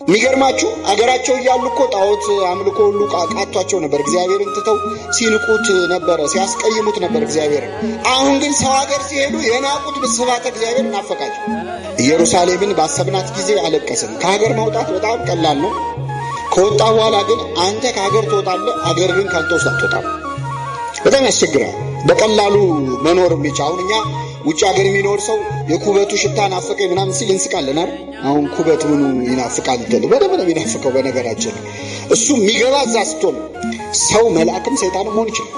የሚገርማችሁ አገራቸው እያሉ እኮ ጣዖት አምልኮ ሁሉ ቃቷቸው ነበር። እግዚአብሔርን ትተው ሲንቁት ነበር፣ ሲያስቀይሙት ነበር እግዚአብሔርን። አሁን ግን ሰው ሀገር ሲሄዱ የናቁት ስብሐተ እግዚአብሔር ናፈቃቸው። ኢየሩሳሌምን ባሰብናት ጊዜ አለቀስን። ከሀገር መውጣት በጣም ቀላል ነው። ከወጣ በኋላ ግን አንተ ከሀገር ትወጣለህ፣ ሀገር ግን ካልተወሰደ አትወጣም። በጣም ያስቸግራል። በቀላሉ መኖር ብቻ። አሁን እኛ ውጭ ሀገር የሚኖር ሰው የኩበቱ ሽታ ናፈቀኝ ምናምን ሲል እንስቃለን አይደል? አሁን ኩበት ምኑ ይናፍቃል? በደንብ ይናፍቀው። በነገራችን እሱ የሚገባ እዛ ስትሆን ሰው መልአክም ሰይጣንም መሆን ይችላል።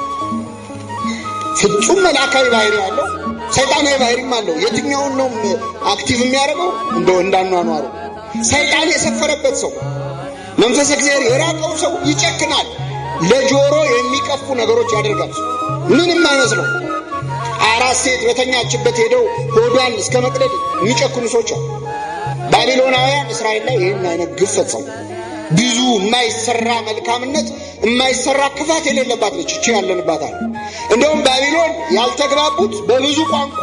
ፍጹም መልአካዊ ባህሪ ያለው ሰይጣናዊ ባህሪም አለው። የትኛውን ነው አክቲቭ የሚያደርገው? እንደው እንዳኗኗሩ ሰይጣን የሰፈረበት ሰው መንፈስ እግዚአብሔር የራቀው ሰው ይጨክናል። ለጆሮ የሚቀፉ ነገሮች ያደርጋል። ምንም አይመስለው። አራት ሴት በተኛችበት ሄደው ሆዷን እስከ መቅደድ የሚጨክኑ ሰዎች አሉ። ባቢሎናውያን እስራኤል ላይ ይህን አይነት ግፍ ፈጸሙ። ብዙ የማይሰራ መልካምነት፣ የማይሰራ ክፋት የሌለባት ነች እቺ ያለንባታል። እንደውም ባቢሎን ያልተግባቡት በብዙ ቋንቋ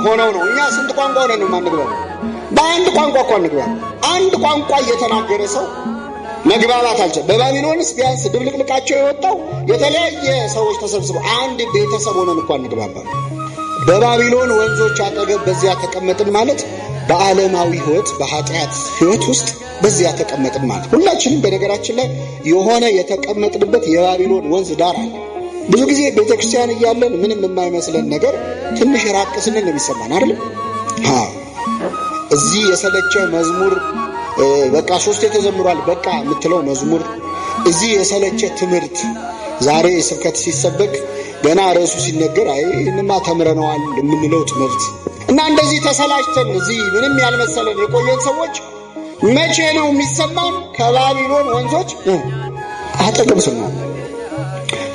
ሆነው ነው። እኛ ስንት ቋንቋ ሆነን ነው የማንግባባው? በአንድ ቋንቋ እኮ አንግባባ። አንድ ቋንቋ እየተናገረ ሰው መግባባት አልቻለም። በባቢሎንስ ቢያንስ ድብልቅልቃቸው የወጣው የተለያየ ሰዎች ተሰብስበው አንድ ቤተሰብ ሆነን እንኳን እንግባባ። በባቢሎን ወንዞች አጠገብ በዚያ ተቀመጥን ማለት በዓለማዊ ሕይወት በኃጢአት ሕይወት ውስጥ በዚያ ተቀመጥን ማለት። ሁላችንም በነገራችን ላይ የሆነ የተቀመጥንበት የባቢሎን ወንዝ ዳር አለ። ብዙ ጊዜ ቤተክርስቲያን እያለን ምንም የማይመስለን ነገር ትንሽ ራቅ ስንል ነው የሚሰማን አይደል? እዚህ የሰለቸ መዝሙር በቃ ሶስቴ ተዘምሯል በቃ የምትለው መዝሙር፣ እዚህ የሰለቸ ትምህርት፣ ዛሬ ስብከት ሲሰበክ ገና ርዕሱ ሲነገር አይ እንማ ተምረነዋል የምንለው ትምህርት እና እንደዚህ ተሰላችተን እዚህ ምንም ያልመሰለን የቆየን ሰዎች መቼ ነው የሚሰማን? ከባቢሎን ወንዞች አጠገብ ስንሆን፣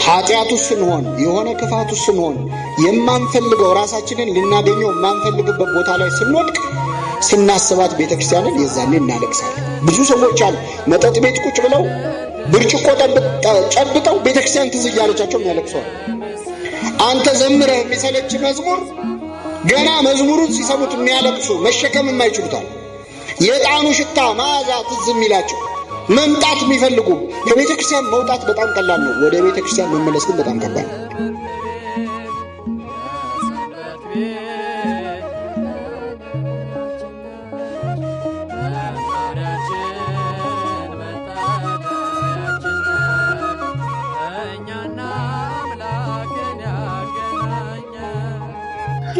ኃጢአቱ ስንሆን፣ የሆነ ክፋቱ ስንሆን፣ የማንፈልገው ራሳችንን ልናገኘው የማንፈልግበት ቦታ ላይ ስንወድቅ ስናስባት ቤተክርስቲያንን የዛኔ እናለቅሳለን። ብዙ ሰዎች አሉ መጠጥ ቤት ቁጭ ብለው ብርጭቆ ጨብጠው ቤተክርስቲያን ትዝ እያለቻቸው ያለቅሷል። አንተ ዘምረህ የሚሰለች መዝሙር ገና መዝሙሩን ሲሰሙት የሚያለቅሱ መሸከም የማይችሉታል። የዕጣኑ ሽታ መዓዛ ትዝ የሚላቸው መምጣት የሚፈልጉ ከቤተክርስቲያን መውጣት በጣም ቀላል ነው። ወደ ቤተክርስቲያን መመለስ ግን በጣም ከባድ ነው።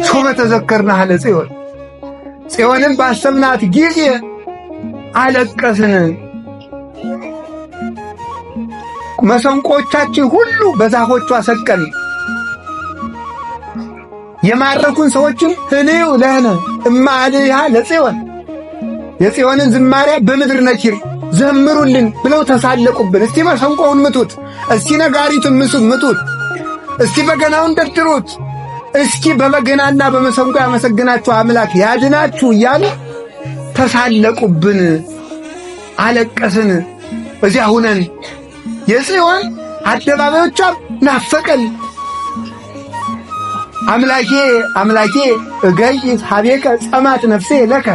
ሶበ ተዘከርናሃ ለጽዮን፣ ጽዮንን ባሰብናት ጊዜ አለቀስን። መሰንቆቻችን ሁሉ በዛፎቿ ሰቀልን። የማረኩን ሰዎችን ህልዩ ለህነ እማልያ ለጽዮን፣ የጽዮንን ዝማሪያ በምድር ነኪር ዘምሩልን ብለው ተሳለቁብን። እስቲ መሰንቆውን ምቱት፣ እስቲ ነጋሪቱን ምቱት፣ እስቲ በገናውን ደርድሩት፣ እስኪ በበገናና በመሰንቆ ያመሰግናችሁ አምላክ ያድናችሁ እያሉ ተሳለቁብን። አለቀስን። እዚያ ሁነን የጽዮን አደባባዮቿ ናፈቀን። አምላኬ አምላኬ እገይ ሀቤከ ጸማት ነፍሴ ለከ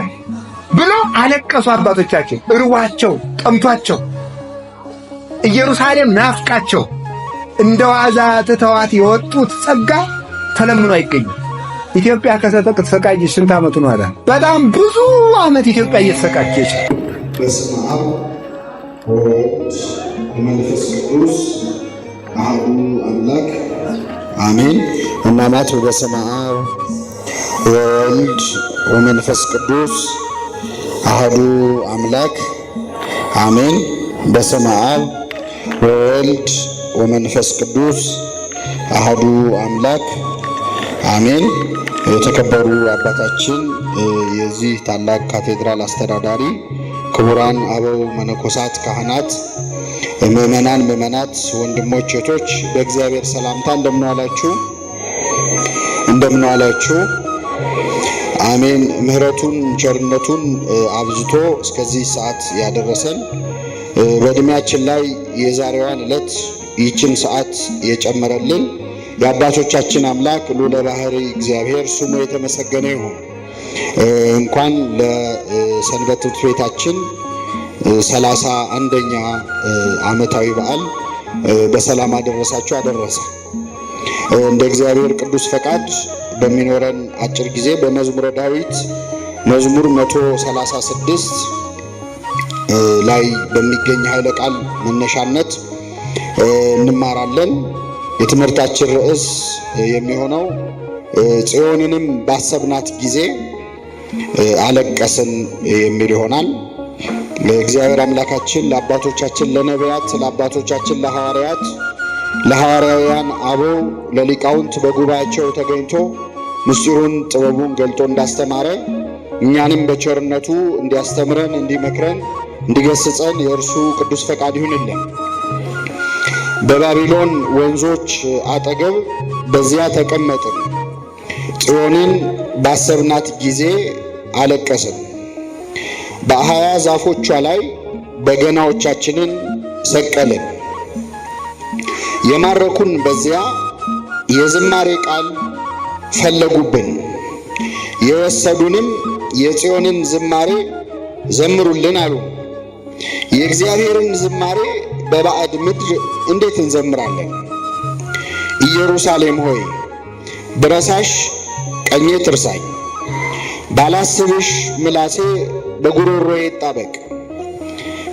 ብሎ አለቀሱ አባቶቻችን። እርዋቸው ጠምቷቸው ኢየሩሳሌም ናፍቃቸው እንደ ዋዛ ትተዋት የወጡት ጸጋ ተለምኖ አይገኝም። ኢትዮጵያ ከተሰቃየች ስንት ዓመቱ ነው? በጣም ብዙ ዓመት ኢትዮጵያ እየተሰቃየች። በስመ አብ ወወልድ ወመንፈስ ቅዱስ አሐዱ አምላክ አሜን። እናማት በስመ አብ ወወልድ ወመንፈስ ቅዱስ አሐዱ አምላክ አሜን። በስመ አብ ወወልድ ወመንፈስ ቅዱስ አሐዱ አምላክ አሜን። የተከበሩ አባታችን የዚህ ታላቅ ካቴድራል አስተዳዳሪ፣ ክቡራን አበው መነኮሳት፣ ካህናት፣ ምዕመናን፣ ምዕመናት፣ ወንድሞች፣ እህቶች በእግዚአብሔር ሰላምታ እንደምን ዋላችሁ? አሜን። ምሕረቱን ቸርነቱን አብዝቶ እስከዚህ ሰዓት ያደረሰን በዕድሜያችን ላይ የዛሬዋን ዕለት ይህችን ሰዓት የጨመረልን የአባቶቻችን አምላክ ልዑለ ባሕርይ እግዚአብሔር ስሙ የተመሰገነ ይሁን። እንኳን ለሰንበት ትምህርት ቤታችን 31ኛ ዓመታዊ በዓል በሰላም አደረሳችሁ አደረሰ። እንደ እግዚአብሔር ቅዱስ ፈቃድ በሚኖረን አጭር ጊዜ በመዝሙረ ዳዊት መዝሙር 136 ላይ በሚገኝ ኃይለ ቃል መነሻነት እንማራለን። የትምህርታችን ርዕስ የሚሆነው ጽዮንንም ባሰብናት ጊዜ አለቀስን የሚል ይሆናል። ለእግዚአብሔር አምላካችን ለአባቶቻችን ለነቢያት፣ ለአባቶቻችን ለሐዋርያት፣ ለሐዋርያውያን አበው፣ ለሊቃውንት በጉባኤያቸው ተገኝቶ ምስጢሩን ጥበቡን ገልጦ እንዳስተማረ እኛንም በቸርነቱ እንዲያስተምረን፣ እንዲመክረን፣ እንዲገስጸን የእርሱ ቅዱስ ፈቃድ ይሁንልን። በባቢሎን ወንዞች አጠገብ በዚያ ተቀመጥን፣ ጽዮንን ባሰብናት ጊዜ አለቀስን። በአህያ ዛፎቿ ላይ በገናዎቻችንን ሰቀልን። የማረኩን በዚያ የዝማሬ ቃል ፈለጉብን። የወሰዱንም የጽዮንን ዝማሬ ዘምሩልን አሉ። የእግዚአብሔርን ዝማሬ በባዕድ ምድር እንዴት እንዘምራለን? ኢየሩሳሌም ሆይ ብረሳሽ ቀኜ ትርሳኝ፣ ባላስብሽ ምላሴ በጉሮሮዬ ይጣበቅ።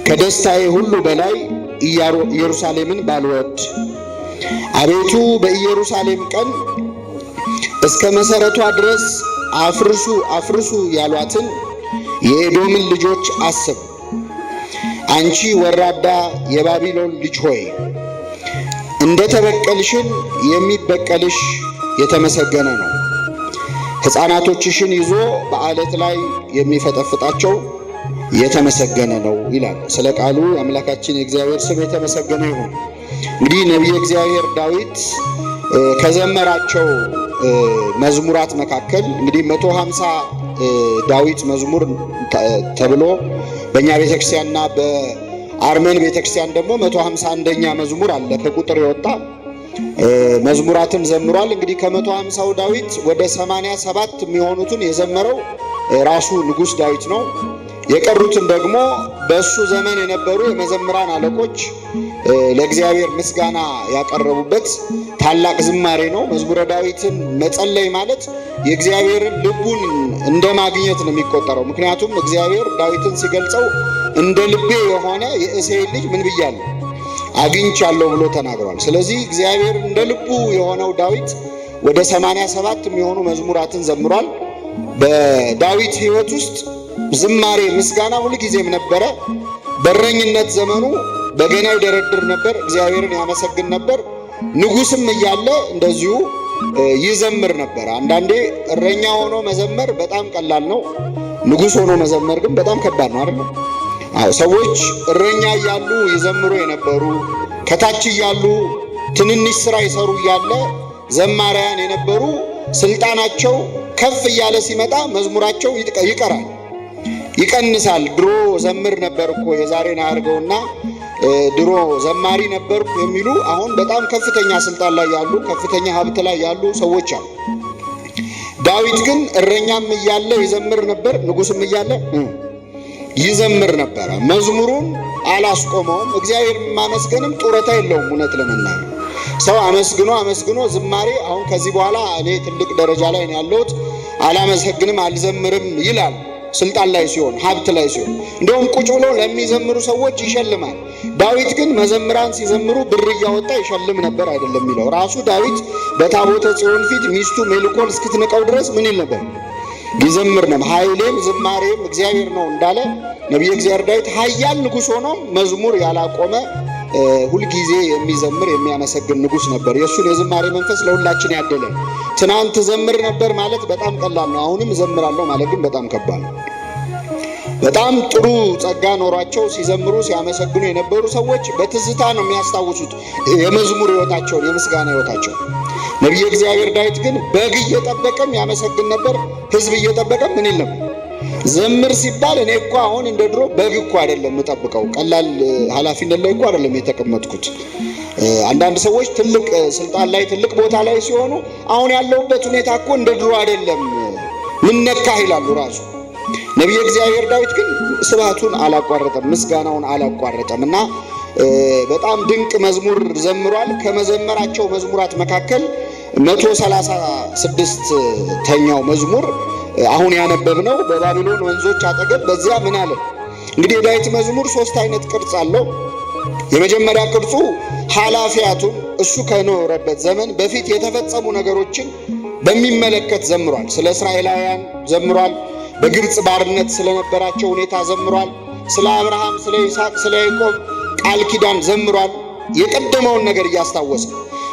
ከደስታዬ ሁሉ በላይ ኢየሩሳሌምን ባልወድ። አቤቱ በኢየሩሳሌም ቀን እስከ መሠረቷ ድረስ አፍርሱ አፍርሱ ያሏትን የኤዶምን ልጆች አስብ። አንቺ ወራዳ የባቢሎን ልጅ ሆይ እንደ ተበቀልሽን የሚበቀልሽ የተመሰገነ ነው። ሕፃናቶችሽን ይዞ በዓለት ላይ የሚፈጠፍጣቸው የተመሰገነ ነው ይላል። ስለ ቃሉ የአምላካችን የእግዚአብሔር ስም የተመሰገነ ይሁን። እንግዲህ ነቢየ እግዚአብሔር ዳዊት ከዘመራቸው መዝሙራት መካከል እንግዲህ 150 ዳዊት መዝሙር ተብሎ በእኛ ቤተክርስቲያንና በአርመን ቤተክርስቲያን ደግሞ 151ኛ መዝሙር አለ። ከቁጥር የወጣ መዝሙራትን ዘምሯል። እንግዲህ ከ150ው ዳዊት ወደ 87 የሚሆኑትን የዘመረው ራሱ ንጉሥ ዳዊት ነው። የቀሩትን ደግሞ በእሱ ዘመን የነበሩ የመዘምራን አለቆች ለእግዚአብሔር ምስጋና ያቀረቡበት ታላቅ ዝማሬ ነው። መዝሙረ ዳዊትን መጸለይ ማለት የእግዚአብሔርን ልቡን እንደ ማግኘት ነው የሚቆጠረው። ምክንያቱም እግዚአብሔር ዳዊትን ሲገልጸው እንደ ልቤ የሆነ የእሴይን ልጅ ምን ብያለሁ አግኝቻለሁ ብሎ ተናግሯል። ስለዚህ እግዚአብሔር እንደ ልቡ የሆነው ዳዊት ወደ 87 የሚሆኑ መዝሙራትን ዘምሯል። በዳዊት ሕይወት ውስጥ ዝማሬ ምስጋና ሁል ጊዜም ነበረ። በእረኝነት ዘመኑ በገና ይደረድር ነበር፣ እግዚአብሔርን ያመሰግን ነበር። ንጉሥም እያለ እንደዚሁ ይዘምር ነበር። አንዳንዴ እረኛ ሆኖ መዘመር በጣም ቀላል ነው። ንጉሥ ሆኖ መዘመር ግን በጣም ከባድ ነው አይደል? አዎ፣ ሰዎች እረኛ እያሉ ይዘምሩ የነበሩ ከታች እያሉ ትንንሽ ስራ ይሰሩ እያለ ዘማሪያን የነበሩ ስልጣናቸው ከፍ እያለ ሲመጣ መዝሙራቸው ይቀራል፣ ይቀንሳል። ድሮ ዘምር ነበር እኮ የዛሬን አያርገውና ድሮ ዘማሪ ነበርኩ የሚሉ አሁን በጣም ከፍተኛ ስልጣን ላይ ያሉ ከፍተኛ ሀብት ላይ ያሉ ሰዎች አሉ። ዳዊት ግን እረኛም እያለ ይዘምር ነበር፣ ንጉሥም እያለ ይዘምር ነበረ። መዝሙሩን አላስቆመውም። እግዚአብሔር ማመስገንም ጡረታ የለውም። እውነት ለመናገር ሰው አመስግኖ አመስግኖ ዝማሬ አሁን ከዚህ በኋላ እኔ ትልቅ ደረጃ ላይ ነው ያለሁት አላመሰግንም አልዘምርም ይላል። ስልጣን ላይ ሲሆን ሀብት ላይ ሲሆን እንደውም ቁጭ ብሎ ለሚዘምሩ ሰዎች ይሸልማል። ዳዊት ግን መዘምራን ሲዘምሩ ብር እያወጣ ይሸልም ነበር አይደለም የሚለው ራሱ ዳዊት በታቦተ ጽዮን ፊት ሚስቱ ሜልኮል እስክትነቀው ድረስ ምን ይል ነበር? ይዘምር ነበር። ኃይሌም ዝማሬም እግዚአብሔር ነው እንዳለ ነቢየ እግዚአብሔር ዳዊት ኃያል ንጉሥ ሆኖ መዝሙር ያላቆመ ሁልጊዜ የሚዘምር የሚያመሰግን ንጉሥ ነበር። የእሱን የዝማሬ መንፈስ ለሁላችን ያደለ። ትናንት ዘምር ነበር ማለት በጣም ቀላል ነው። አሁንም ዘምራለሁ ማለት ግን በጣም ከባድ ነው። በጣም ጥሩ ጸጋ ኖሯቸው ሲዘምሩ ሲያመሰግኑ የነበሩ ሰዎች በትዝታ ነው የሚያስታውሱት የመዝሙር ሕይወታቸውን፣ የምስጋና ሕይወታቸውን። ነቢየ እግዚአብሔር ዳዊት ግን በግ እየጠበቀም ያመሰግን ነበር። ሕዝብ እየጠበቀም ምን ይል ነበር? ዘምር ሲባል እኔ እኮ አሁን እንደ ድሮ በግ እኮ አይደለም የምጠብቀው፣ ቀላል ኃላፊነት ላይ እኮ አይደለም የተቀመጥኩት። አንዳንድ ሰዎች ትልቅ ስልጣን ላይ ትልቅ ቦታ ላይ ሲሆኑ አሁን ያለውበት ሁኔታ እኮ እንደ ድሮ አይደለም ምን ነካህ ይላሉ። ራሱ ነቢየ እግዚአብሔር ዳዊት ግን ስብሐቱን አላቋረጠም፣ ምስጋናውን አላቋረጠም እና በጣም ድንቅ መዝሙር ዘምሯል። ከመዘመራቸው መዝሙራት መካከል 136ኛው መዝሙር አሁን ያነበብነው በባቢሎን ወንዞች አጠገብ በዚያ ምን አለ። እንግዲህ የዳዊት መዝሙር 3 አይነት ቅርጽ አለው። የመጀመሪያ ቅርጹ ኃላፊያቱን እሱ ከኖረበት ዘመን በፊት የተፈጸሙ ነገሮችን በሚመለከት ዘምሯል። ስለ እስራኤላውያን ዘምሯል። በግብፅ ባርነት ስለነበራቸው ሁኔታ ዘምሯል። ስለ አብርሃም፣ ስለ ይስሐቅ፣ ስለ ያዕቆብ ቃል ኪዳን ዘምሯል። የቀደመውን ነገር እያስታወሰ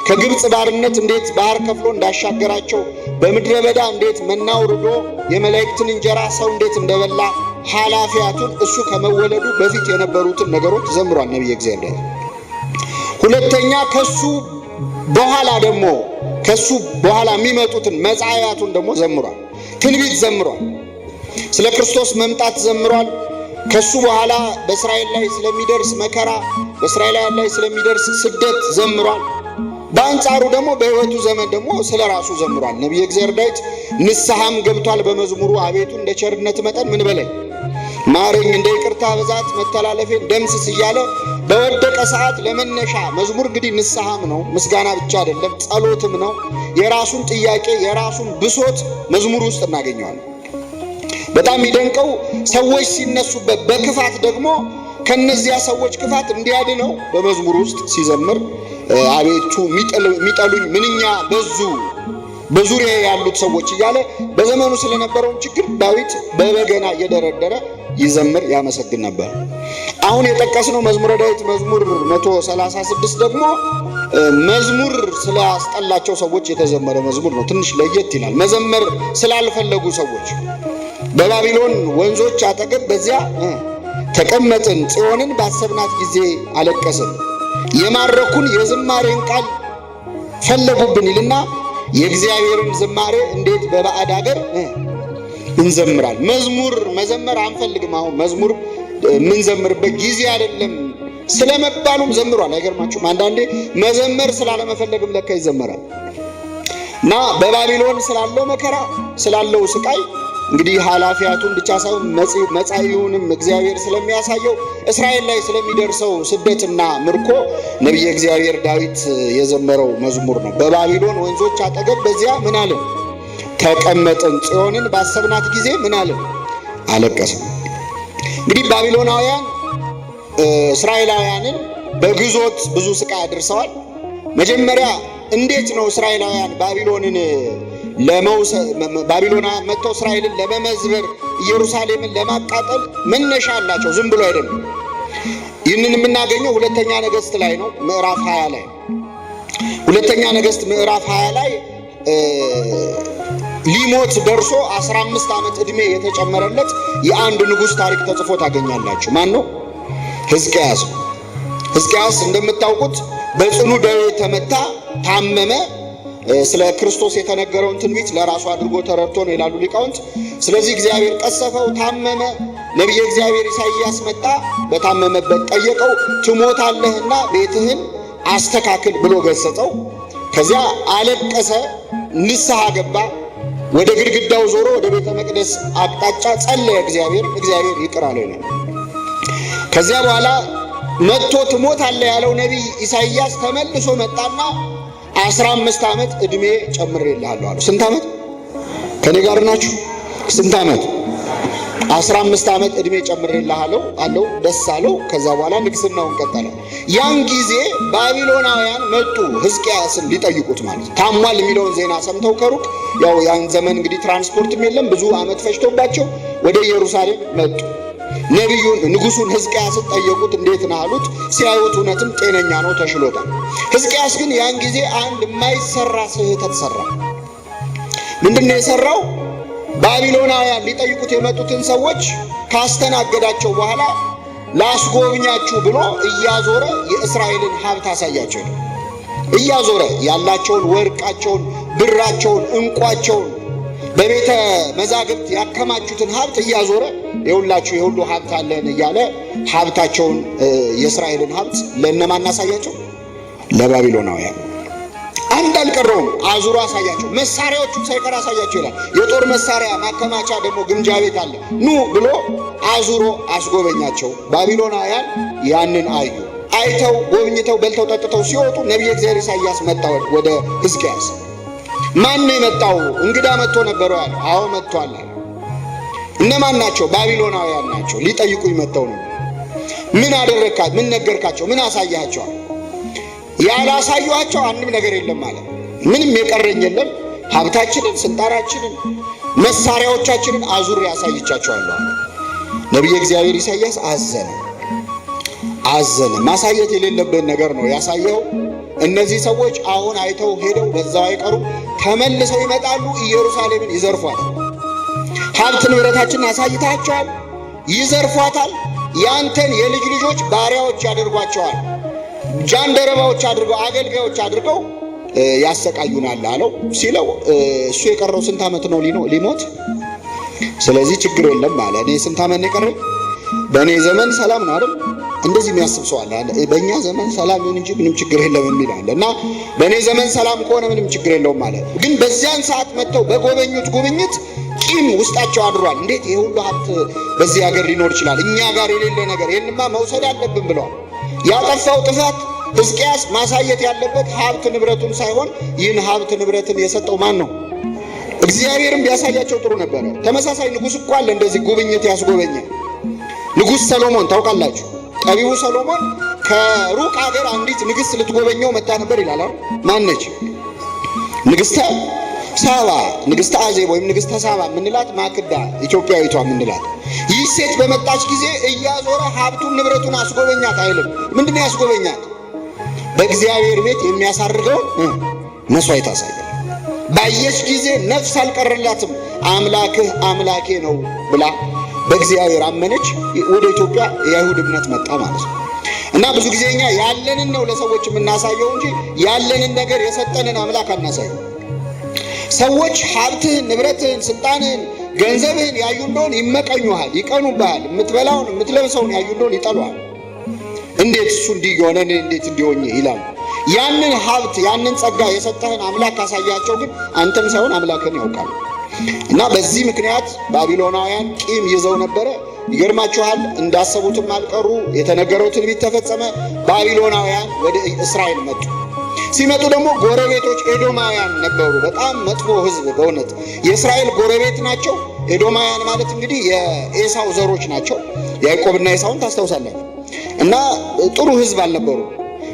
ከግብፅ ባርነት እንዴት ባህር ከፍሎ እንዳሻገራቸው፣ በምድረ በዳ እንዴት መና አውርዶ የመላእክትን እንጀራ ሰው እንዴት እንደበላ ኃላፊያቱን እሱ ከመወለዱ በፊት የነበሩትን ነገሮች ዘምሯል ነቢየ እግዚአብሔር። ሁለተኛ ከሱ በኋላ የሚመጡትን መጻያቱን ደግሞ ዘምሯል። ትንቢት ዘምሯል። ስለ ክርስቶስ መምጣት ዘምሯል። ከሱ በኋላ በእስራኤል ላይ ስለሚደርስ መከራ፣ በእስራኤላውያን ላይ ስለሚደርስ ስደት ዘምሯል። በአንጻሩ ደግሞ በሕይወቱ ዘመን ደግሞ ስለ ራሱ ዘምሯል ነቢየ እግዚአብሔር ዳዊት። ንስሐም ገብቷል በመዝሙሩ። አቤቱ እንደ ቸርነት መጠን ምን በለኝ ማረኝ፣ እንደ ይቅርታ ብዛት መተላለፌን ደምስስ እያለ በወደቀ ሰዓት ለመነሻ መዝሙር እንግዲህ ንስሐም ነው፣ ምስጋና ብቻ አይደለም፣ ጸሎትም ነው። የራሱን ጥያቄ የራሱን ብሶት መዝሙር ውስጥ እናገኘዋለን። በጣም የሚደንቀው ሰዎች ሲነሱበት በክፋት ደግሞ ከነዚያ ሰዎች ክፋት እንዲያድነው በመዝሙር ውስጥ ሲዘምር አቤቱ የሚጠሉኝ ምንኛ በዙ በዙሪያ ያሉት ሰዎች እያለ በዘመኑ ስለነበረው ችግር ዳዊት በበገና እየደረደረ ይዘምር ያመሰግን ነበር። አሁን የጠቀስነው መዝሙረ ዳዊት መዝሙር 136 ደግሞ መዝሙር ስላስጠላቸው ሰዎች የተዘመረ መዝሙር ነው። ትንሽ ለየት ይላል። መዘመር ስላልፈለጉ ሰዎች በባቢሎን ወንዞች አጠገብ በዚያ ተቀመጥን፣ ጽዮንን ባሰብናት ጊዜ አለቀስን፣ የማረኩን የዝማሬን ቃል ፈለጉብን ይልና የእግዚአብሔርን ዝማሬ እንዴት በባዕድ ሀገር እንዘምራል። መዝሙር መዘመር አንፈልግም። አሁን መዝሙር የምንዘምርበት ጊዜ አይደለም ስለመባሉም ዘምሯል። አይገርማችሁም? አንዳንዴ መዘመር ስላለመፈለግም ለካ ይዘመራል። እና በባቢሎን ስላለው መከራ ስላለው ስቃይ እንግዲህ ኃላፊያቱን ብቻ ሳይሆን መጻኢውንም እግዚአብሔር ስለሚያሳየው እስራኤል ላይ ስለሚደርሰው ስደትና ምርኮ ነቢየ እግዚአብሔር ዳዊት የዘመረው መዝሙር ነው። በባቢሎን ወንዞች አጠገብ በዚያ ምን አለን? ተቀመጥን፣ ጽዮንን ባሰብናት ጊዜ ምን አለን? አለቀስን። እንግዲህ ባቢሎናውያን እስራኤላውያንን በግዞት ብዙ ስቃይ አድርሰዋል። መጀመሪያ እንዴት ነው እስራኤላውያን ባቢሎንን ባቢሎናውያን መጥተው እስራኤልን ለመመዝበር ኢየሩሳሌምን ለማቃጠል መነሻ አላቸው። ዝም ብሎ አይደለም። ይህንን የምናገኘው ሁለተኛ ነገሥት ላይ ነው፣ ምዕራፍ 20 ላይ። ሁለተኛ ነገሥት ምዕራፍ 20 ላይ ሊሞት ደርሶ 15 ዓመት ዕድሜ የተጨመረለት የአንድ ንጉሥ ታሪክ ተጽፎ ታገኛላችሁ። ማን ነው? ሕዝቅያስ። ሕዝቅያስ እንደምታውቁት በጽኑ ደዌ ተመታ፣ ታመመ። ስለ ክርስቶስ የተነገረውን ትንቢት ለራሱ አድርጎ ተረድቶ ነው ይላሉ ሊቃውንት። ስለዚህ እግዚአብሔር ቀሰፈው፣ ታመመ። ነቢየ እግዚአብሔር ኢሳይያስ መጣ፣ በታመመበት ጠየቀው። ትሞታለህና ቤትህን አስተካክል ብሎ ገሰጸው። ከዚያ አለቀሰ፣ ንስሐ ገባ። ወደ ግድግዳው ዞሮ ወደ ቤተ መቅደስ አቅጣጫ ጸለየ። እግዚአብሔር ይቅር አለው ይላል። ከዚያ በኋላ መጥቶ ትሞታለህ ያለው ነቢይ ኢሳይያስ ተመልሶ መጣና 15 ዓመት ዕድሜ ጨምሬልሃለሁ አለው። ስንት ዓመት? ከኔ ጋር ናችሁ? ስንት ዓመት? 15 ዓመት ዕድሜ ጨምሬልሃለሁ አለው። ደስ አለው። ከዛ በኋላ ንግስናውን ቀጠለ። ያን ጊዜ ባቢሎናውያን መጡ ሕዝቅያስን ሊጠይቁት ማለት ታሟል የሚለውን ዜና ሰምተው ከሩቅ፣ ያው ያን ዘመን እንግዲህ ትራንስፖርትም የለም፣ ብዙ ዓመት ፈጅቶባቸው ወደ ኢየሩሳሌም መጡ። ነቢዩን ንጉሱን ሕዝቅያስን ጠየቁት። እንዴት ነህ አሉት። ሲያዩት እውነትም ጤነኛ ነው፣ ተሽሎታል። ሕዝቅያስ ግን ያን ጊዜ አንድ የማይሰራ ስህተት ሰራ። ምንድነው የሰራው? ባቢሎናውያን ሊጠይቁት የመጡትን ሰዎች ካስተናገዳቸው በኋላ ላስጎብኛችሁ ብሎ እያዞረ የእስራኤልን ሀብት አሳያቸው። እያዞረ ያላቸውን ወርቃቸውን፣ ብራቸውን፣ ዕንቋቸውን በቤተ መዛግብት ያከማቹትን ሀብት እያዞረ የሁላችሁ የሁሉ ሀብት አለን እያለ ሀብታቸውን የእስራኤልን ሀብት ለእነማን አሳያቸው? ለባቢሎናውያን። አንድ አልቀረውም። አዙሮ አሳያቸው፣ መሳሪያዎቹን ሳይቀር አሳያቸው ይላል። የጦር መሳሪያ ማከማቻ ደግሞ ግምጃ ቤት አለ። ኑ ብሎ አዙሮ አስጎበኛቸው። ባቢሎናውያን ያንን አዩ። አይተው ጎብኝተው በልተው ጠጥተው ሲወጡ ነቢየ እግዚአብሔር ኢሳይያስ መጣ ወደ ሕዝቅያስ። ማን ነው የመጣው? እንግዳ መጥቶ ነበረ ያለ። አዎ መጥቷል አለ። እነማን ናቸው? ባቢሎናውያን ናቸው። ሊጠይቁኝ መጥተው ነው። ምን አደረካት? ምን ነገርካቸው? ምን አሳያቸዋል? ያላሳየኋቸው አንድም ነገር የለም ማለት ምንም የቀረኝ የለም። ሀብታችንን፣ ስልጣናችንን፣ መሳሪያዎቻችንን አዙሬ ያሳይቻቸዋለሁ። ነቢየ እግዚአብሔር ኢሳይያስ አዘነ። ማሳየት የሌለብን ነገር ነው ያሳየው። እነዚህ ሰዎች አሁን አይተው ሄደው በዛው አይቀሩም። ተመልሰው ይመጣሉ፣ ኢየሩሳሌምን ይዘርፏታል። ሀብት ንብረታችንን አሳይታቸዋል፣ ይዘርፏታል። ያንተን የልጅ ልጆች ባሪያዎች ያደርጓቸዋል። ጃንደረባዎች አድርገው አገልጋዮች አድርገው ያሰቃዩናል አለው። ሲለው እሱ የቀረው ስንት ዓመት ነው ሊሞት? ስለዚህ ችግር የለም አለ። እኔ ስንት ዓመት ነው የቀረኝ? በእኔ ዘመን ሰላም ነው አይደል? እንደዚህ የሚያስብ ሰው አለ። በእኛ ዘመን ሰላም ይሁን እንጂ ምንም ችግር የለም የሚል አለ። እና በእኔ ዘመን ሰላም ከሆነ ምንም ችግር የለውም ማለት ግን በዚያን ሰዓት መጥተው በጎበኙት ጉብኝት ቂም ውስጣቸው አድሯል። እንዴት ይሄ ሁሉ ሀብት በዚህ ሀገር ሊኖር ይችላል? እኛ ጋር የሌለ ነገር ይህንማ መውሰድ አለብን ብለዋል። ያጠፋው ጥፋት ሕዝቅያስ ማሳየት ያለበት ሀብት ንብረቱን ሳይሆን ይህን ሀብት ንብረትን የሰጠው ማን ነው? እግዚአብሔርም ቢያሳያቸው ጥሩ ነበረ። ተመሳሳይ ንጉሥ እኮ አለ እንደዚህ ጉብኝት ያስጎበኘ ንጉሥ ሰሎሞን ታውቃላችሁ። ጠቢቡ ሰሎሞን ከሩቅ ሀገር አንዲት ንግሥት ልትጎበኘው መጣ ነበር ይላል። ማነች? ንግሥተ ሳባ፣ ንግሥተ አዜብ ወይም ንግሥተ ሳባ የምንላት ማክዳ ኢትዮጵያዊቷ የምንላት ይህ ሴት በመጣች ጊዜ እያዞረ ሀብቱን ንብረቱን አስጎበኛት አይልም። ምንድን ነው ያስጎበኛት? በእግዚአብሔር ቤት የሚያሳርገውን መስዋዕት አሳየ። ባየች ጊዜ ነፍስ አልቀረላትም። አምላክህ አምላኬ ነው ብላ በእግዚአብሔር አመነች። ወደ ኢትዮጵያ የአይሁድ እምነት መጣ ማለት ነው። እና ብዙ ጊዜ እኛ ያለንን ነው ለሰዎች የምናሳየው እንጂ ያለንን ነገር የሰጠንን አምላክ አናሳየው። ሰዎች ሀብትህን፣ ንብረትህን፣ ስልጣንህን፣ ገንዘብህን ያዩ እንደሆን ይመቀኙሃል፣ ይቀኑብሃል። የምትበላውን የምትለብሰውን ያዩ እንደሆን ይጠሉሃል። እንዴት እሱ እንዲህ የሆነን እንዴት እንዲሆኝ ይላሉ። ያንን ሀብት ያንን ጸጋ የሰጠህን አምላክ ካሳያቸው ግን አንተም ሳይሆን አምላክን ያውቃሉ። እና በዚህ ምክንያት ባቢሎናውያን ቂም ይዘው ነበረ። ይገርማችኋል፣ እንዳሰቡትም አልቀሩ። የተነገረው ትንቢት ተፈጸመ። ባቢሎናውያን ወደ እስራኤል መጡ። ሲመጡ ደግሞ ጎረቤቶች ኤዶማውያን ነበሩ። በጣም መጥፎ ሕዝብ በእውነት የእስራኤል ጎረቤት ናቸው። ኤዶማውያን ማለት እንግዲህ የኤሳው ዘሮች ናቸው። ያዕቆብና ኤሳውን ታስታውሳላችሁ። እና ጥሩ ሕዝብ አልነበሩ።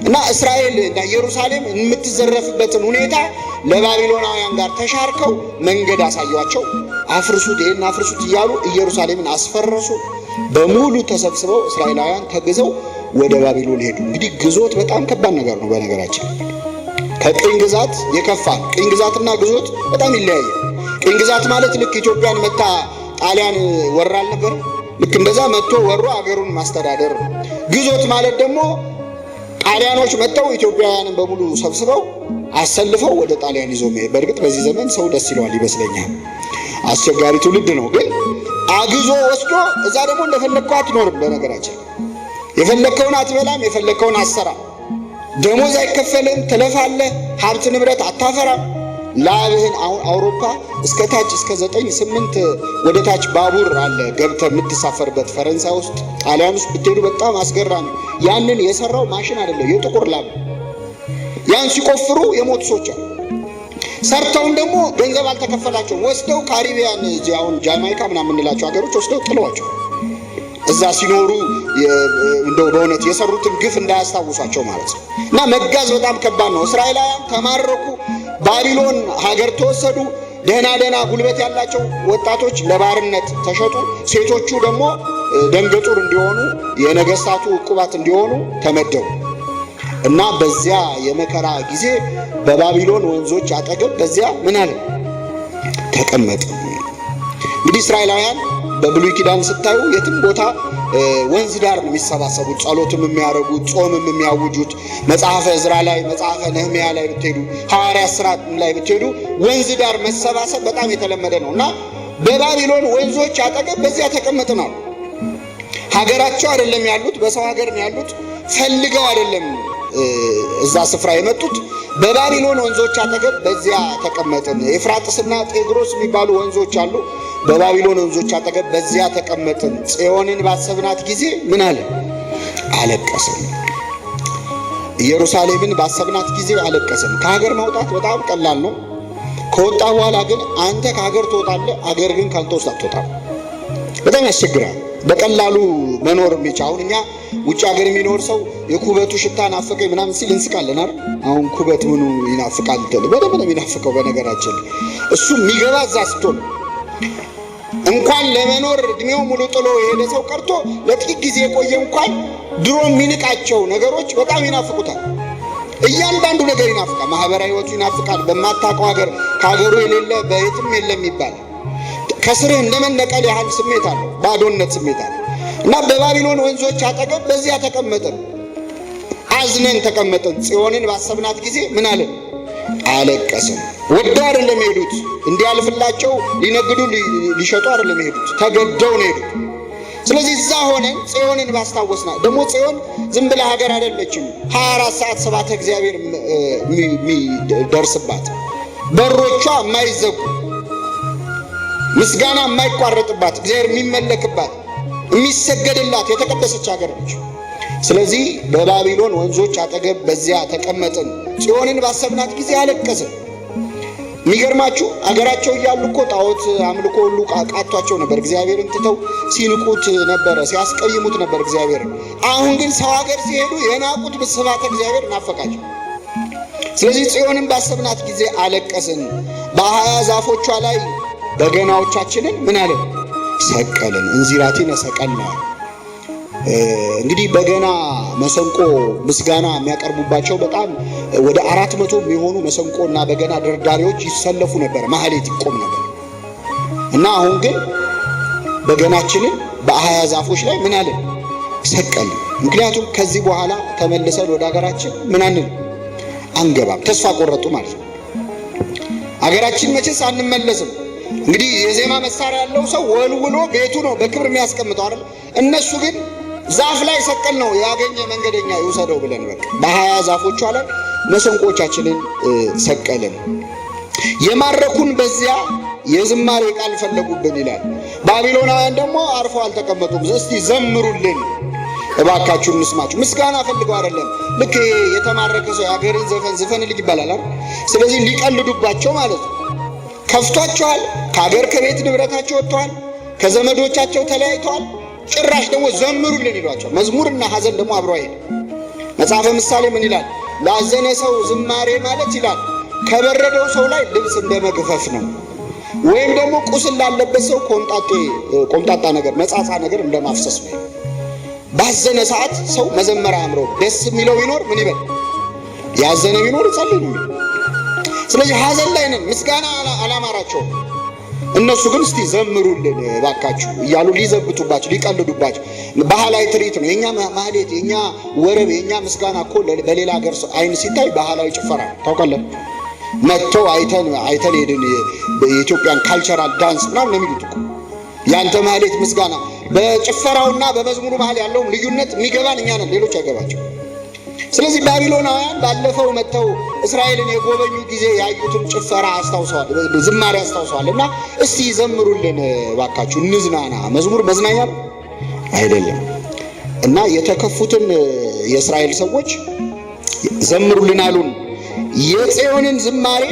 እና እስራኤል እና ኢየሩሳሌም የምትዘረፍበትን ሁኔታ ለባቢሎናውያን ጋር ተሻርከው መንገድ አሳዩአቸው። አፍርሱት፣ ይሄን አፍርሱት እያሉ ኢየሩሳሌምን አስፈረሱ። በሙሉ ተሰብስበው እስራኤላውያን ተግዘው ወደ ባቢሎን ሄዱ። እንግዲህ ግዞት በጣም ከባድ ነገር ነው። በነገራችን ከቅኝ ግዛት የከፋ ቅኝ ግዛትና ግዞት በጣም ይለያያል። ቅኝ ግዛት ማለት ልክ ኢትዮጵያን መታ ጣሊያን ወራል ነበር። ልክ እንደዛ መጥቶ ወሮ አገሩን ማስተዳደር ነው። ግዞት ማለት ደግሞ ጣሊያኖች መጥተው ኢትዮጵያውያንን በሙሉ ሰብስበው አሰልፈው ወደ ጣሊያን ይዞ መሄድ። በእርግጥ በዚህ ዘመን ሰው ደስ ይለዋል ይመስለኛል። አስቸጋሪ ትውልድ ነው። ግን አግዞ ወስዶ እዛ ደግሞ እንደፈለግከው አትኖርም። በነገራችን የፈለግከውን አትበላም፣ የፈለግከውን አትሰራም። ደሞዝ አይከፈልም፣ ትለፋለህ፣ ሀብት ንብረት አታፈራም። ላብህን አሁን አውሮፓ እስከ ታች እስከ 9-8 ወደ ታች ባቡር አለ ገብተህ የምትሳፈርበት። ፈረንሳይ ውስጥ ጣሊያን ውስጥ ብትሄዱ በጣም አስገራሚ። ያንን የሰራው ማሽን አይደለም፣ የጥቁር ላብ። ያን ሲቆፍሩ የሞቱ ሰዎች አሉ። ሰርተውን ደግሞ ገንዘብ አልተከፈላቸውም። ወስደው ካሪቢያን እዚህ አሁን ጃማይካ ምናምን የምንላቸው ሀገሮች ወስደው ጥለዋቸው እዛ ሲኖሩ እንደው በእውነት የሰሩትን ግፍ እንዳያስታውሷቸው ማለት ነው። እና መጋዝ በጣም ከባድ ነው። እስራኤላውያን ተማረኩ፣ ባቢሎን ሀገር ተወሰዱ። ደህና ጉልበት ያላቸው ወጣቶች ለባርነት ተሸጡ። ሴቶቹ ደግሞ ደንገጡር እንዲሆኑ የነገስታቱ ዕቁባት እንዲሆኑ ተመደቡ። እና በዚያ የመከራ ጊዜ በባቢሎን ወንዞች አጠገብ በዚያ ምን አለ ተቀመጡ። እንግዲህ እስራኤላውያን በብሉይ ኪዳን ስታዩ የትም ቦታ ወንዝ ዳር ነው የሚሰባሰቡት፣ ጸሎትም የሚያደርጉት፣ ጾምም የሚያውጁት። መጽሐፈ ዕዝራ ላይ፣ መጽሐፈ ነህምያ ላይ ብትሄዱ፣ ሐዋርያት ሥራ ላይ ብትሄዱ ወንዝ ዳር መሰባሰብ በጣም የተለመደ ነው። እና በባቢሎን ወንዞች አጠገብ በዚያ ተቀመጥናል። ሀገራቸው አይደለም ያሉት፣ በሰው ሀገር ነው ያሉት። ፈልገው አይደለም እዛ ስፍራ የመጡት በባቢሎን ወንዞች አጠገብ በዚያ ተቀመጥን። ኤፍራጥስና ጤግሮስ የሚባሉ ወንዞች አሉ። በባቢሎን ወንዞች አጠገብ በዚያ ተቀመጥን። ጽዮንን ባሰብናት ጊዜ ምን አለ? አለቀስን። ኢየሩሳሌምን ባሰብናት ጊዜ አለቀስን። ከሀገር መውጣት በጣም ቀላል ነው። ከወጣ በኋላ ግን አንተ ከሀገር ትወጣለህ፣ አገር ግን ካልተወሰደ አትወጣም። በጣም ያስቸግራል። በቀላሉ መኖር የሚቻል አሁን እኛ ውጭ ሀገር የሚኖር ሰው የኩበቱ ሽታ ናፈቀኝ ምናምን ሲል እንስቃለን አይደል? አሁን ኩበት ምኑ ይናፍቃል? በደንብ ነው የሚናፍቀው። በነገራችን እሱ የሚገባ እዛ ስትሆን እንኳን ለመኖር እድሜው ሙሉ ጥሎ የሄደ ሰው ቀርቶ ለጥቂት ጊዜ የቆየ እንኳን ድሮ የሚንቃቸው ነገሮች በጣም ይናፍቁታል። እያንዳንዱ ነገር ይናፍቃል። ማህበራዊ ህይወቱ ይናፍቃል። በማታውቀው ሀገር ከሀገሩ የሌለ በየትም የለም ይባላል። ከስርህ እንደመነቀል ያህል ስሜት አለው፣ ባዶነት ስሜት አለ እና በባቢሎን ወንዞች አጠገብ በዚያ ተቀመጥን፣ አዝነን ተቀመጥን። ጽዮንን ባሰብናት ጊዜ ምን አለን? አለቀስን። ወደው አይደለም የሄዱት፣ እንዲያልፍላቸው ሊነግዱ ሊሸጡ አይደለም የሄዱት፣ ተገደው ነው የሄዱት። ስለዚህ እዛ ሆነን ጽዮንን ባስታወስና ደግሞ ጽዮን ዝም ብላ ሀገር አይደለችም። 24 ሰዓት ሰባተ እግዚአብሔር የሚደርስባት በሮቿ የማይዘጉ ምስጋና የማይቋረጥባት እግዚአብሔር የሚመለክባት የሚሰገድላት የተቀደሰች ሀገር ነች። ስለዚህ በባቢሎን ወንዞች አጠገብ በዚያ ተቀመጥን፣ ጽዮንን ባሰብናት ጊዜ አለቀስን። የሚገርማችሁ አገራቸው እያሉ እኮ ጣዖት አምልኮ ሁሉ ቃቷቸው ነበር። እግዚአብሔርን ትተው ሲንቁት ነበረ፣ ሲያስቀይሙት ነበር እግዚአብሔርን። አሁን ግን ሰው ሀገር ሲሄዱ የናቁት ስብሐተ እግዚአብሔር ናፈቃቸው። ስለዚህ ጽዮንን ባሰብናት ጊዜ አለቀስን። በ20 ዛፎቿ ላይ በገናዎቻችንን ምን አለን? ሰቀልን። እንዚራቲነ ሰቀልና። እንግዲህ በገና፣ መሰንቆ፣ ምስጋና የሚያቀርቡባቸው በጣም ወደ 400 የሚሆኑ መሰንቆና በገና ደርዳሪዎች ይሰለፉ ነበር። ማህሌት ይቆም ነበር እና አሁን ግን በገናችንን በ20 ዛፎች ላይ ምን አለን? ሰቀልን። ምክንያቱም ከዚህ በኋላ ተመልሰን ወደ ሀገራችን ምን አንል አንገባም። ተስፋ ቆረጡ ማለት ነው። ሀገራችን መቼስ አንመለስም። እንግዲህ የዜማ መሳሪያ ያለው ሰው ወልውሎ ቤቱ ነው በክብር የሚያስቀምጠው አይደል? እነሱ ግን ዛፍ ላይ ሰቀል ነው ያገኘ መንገደኛ ይውሰደው ብለን በቃ በ20 ዛፎቿ ላይ መሰንቆቻችንን ሰቀልን። የማረኩን በዚያ የዝማሬ ቃል ፈለጉብን ይላል። ባቢሎናውያን ደግሞ አርፈው አልተቀመጡም። እስቲ ዘምሩልን እባካችሁ እንስማችሁ። ምስጋና ፈልገው አይደለም። ልክ የተማረከ ሰው የሀገርን ዘፈን ዝፈንልኝ ይባላል አይደል? ስለዚህ ሊቀልዱባቸው ማለት ነው። ከፍቷቸዋል። ከሀገር ከቤት ንብረታቸው ወጥተዋል። ከዘመዶቻቸው ተለያይተዋል። ጭራሽ ደግሞ ዘምሩልን ይሏቸው። መዝሙርና ሐዘን ደግሞ አብሮ አይሄድ። መጽሐፈ ምሳሌ ምን ይላል? ላዘነ ሰው ዝማሬ ማለት ይላል ከበረደው ሰው ላይ ልብስ እንደመግፈፍ ነው፣ ወይም ደግሞ ቁስል ላለበት ሰው ቆምጣጣ ነገር መጻጻ ነገር እንደማፍሰስ ነው። ባዘነ ሰዓት ሰው መዘመር አምሮ ደስ የሚለው ቢኖር ምን ይበል? ያዘነ ቢኖር ይጸልይ ነው። ስለዚህ ሐዘን ላይ ነን። ምስጋና አላማራቸውም። እነሱ ግን እስቲ ዘምሩልን ባካችሁ እያሉ ሊዘብቱባቸው ሊቀልዱባቸው። ባህላዊ ትርኢት ነው። የኛ ማህሌት፣ የኛ ወረብ፣ የኛ ምስጋና እኮ በሌላ ሀገር አይን ሲታይ ባህላዊ ጭፈራ ታውቃለህ። መጥተው አይተን ሄድን የኢትዮጵያን ካልቸራል ዳንስ ምናምን ነው የሚሉት እኮ። ያንተ ማህሌት ምስጋና በጭፈራውና በመዝሙሩ መሀል ያለውም ልዩነት የሚገባን እኛ ነን፣ ሌሎች አይገባቸው። ስለዚህ ባቢሎናውያን ባለፈው መጥተው እስራኤልን የጎበኙ ጊዜ ያዩትን ጭፈራ አስታውሰዋል፣ ዝማሬ አስታውሰዋል። እና እስቲ ዘምሩልን ባካችሁ እንዝናና። መዝሙር መዝናኛ አይደለም። እና የተከፉትን የእስራኤል ሰዎች ዘምሩልን አሉን። የጽዮንን ዝማሬ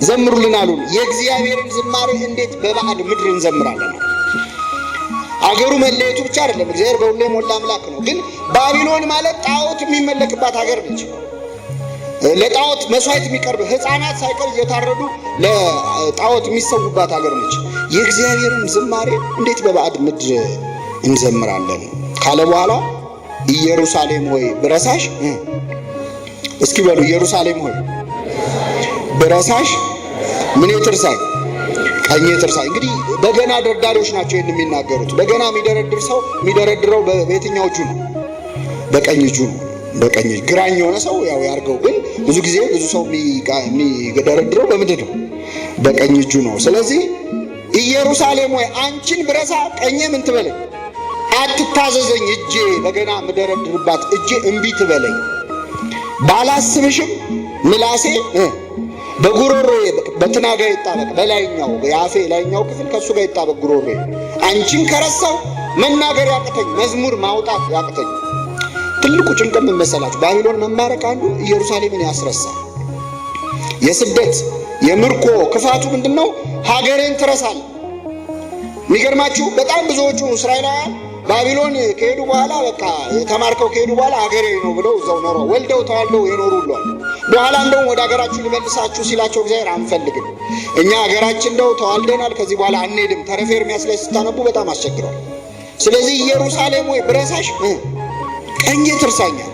ዘምሩልን አሉን። የእግዚአብሔርን ዝማሬ እንዴት በባዕድ ምድር እንዘምራለን? አገሩ መለየቱ ብቻ አይደለም፣ እግዚአብሔር በሁሉ የሞላ አምላክ ነው። ግን ባቢሎን ማለት ጣዖት የሚመለክባት ሀገር ነች። ለጣዖት መስዋዕት የሚቀርብ ሕፃናት ሳይቀር እየታረዱ ለጣዖት የሚሰዉባት ሀገር ነች። የእግዚአብሔርን ዝማሬ እንዴት በባዕድ ምድር እንዘምራለን ካለ በኋላ ኢየሩሳሌም ሆይ ብረሳሽ፣ እስኪ በሉ ኢየሩሳሌም ሆይ ብረሳሽ ምን ትርሳይ? ቀኝ ትርሳይ። እንግዲህ በገና ደርዳሪዎች ናቸው ይህን የሚናገሩት። በገና የሚደረድር ሰው የሚደረድረው በየትኛው እጁ ነው? በቀኝ እጁ ነው። በቀኝ ግራኝ የሆነ ሰው ያው ያርገው፣ ግን ብዙ ጊዜ ብዙ ሰው የሚደረድረው በምንድን ነው? በቀኝ እጁ ነው። ስለዚህ ኢየሩሳሌም ሆይ አንቺን ብረሳ ቀኜ ምን ትበለኝ? አትታዘዘኝ። እጄ በገና የምደረድርባት እጄ እምቢ ትበለኝ። ባላስብሽም ምላሴ በጉሮሮዬ በትናጋ ይጣበቅ፣ በላይኛው የአፌ ላይኛው ክፍል ከሱ ጋር ይጣበቅ ጉሮሮዬ። አንቺን ከረሳው መናገር ያቅተኝ፣ መዝሙር ማውጣት ያቅተኝ። ትልቁ ጭንቅ ምን መሰላችሁ? ባቢሎን መማረክ አንዱ ኢየሩሳሌምን ያስረሳል። የስደት የምርኮ ክፋቱ ምንድነው? ሀገሬን ትረሳል። የሚገርማችሁ በጣም ብዙዎቹ እስራኤላውያን ባቢሎን ከሄዱ በኋላ በቃ ተማርከው ከሄዱ በኋላ ሀገሬ ነው ብለው እዛው ኖረው ወልደው ተዋልደው የኖሩ ሁሉ። በኋላ እንደውም ወደ ሀገራችሁ ልመልሳችሁ ሲላቸው እግዚአብሔር አንፈልግም፣ እኛ ሀገራችን እንደው ተዋልደናል፣ ከዚህ በኋላ አንሄድም። ተረፈ ኤርምያስ ላይ ስታነቡ በጣም አስቸግረዋል። ስለዚህ ኢየሩሳሌም ወይ ብረሳሽ ቀኜ ትርሳኛል።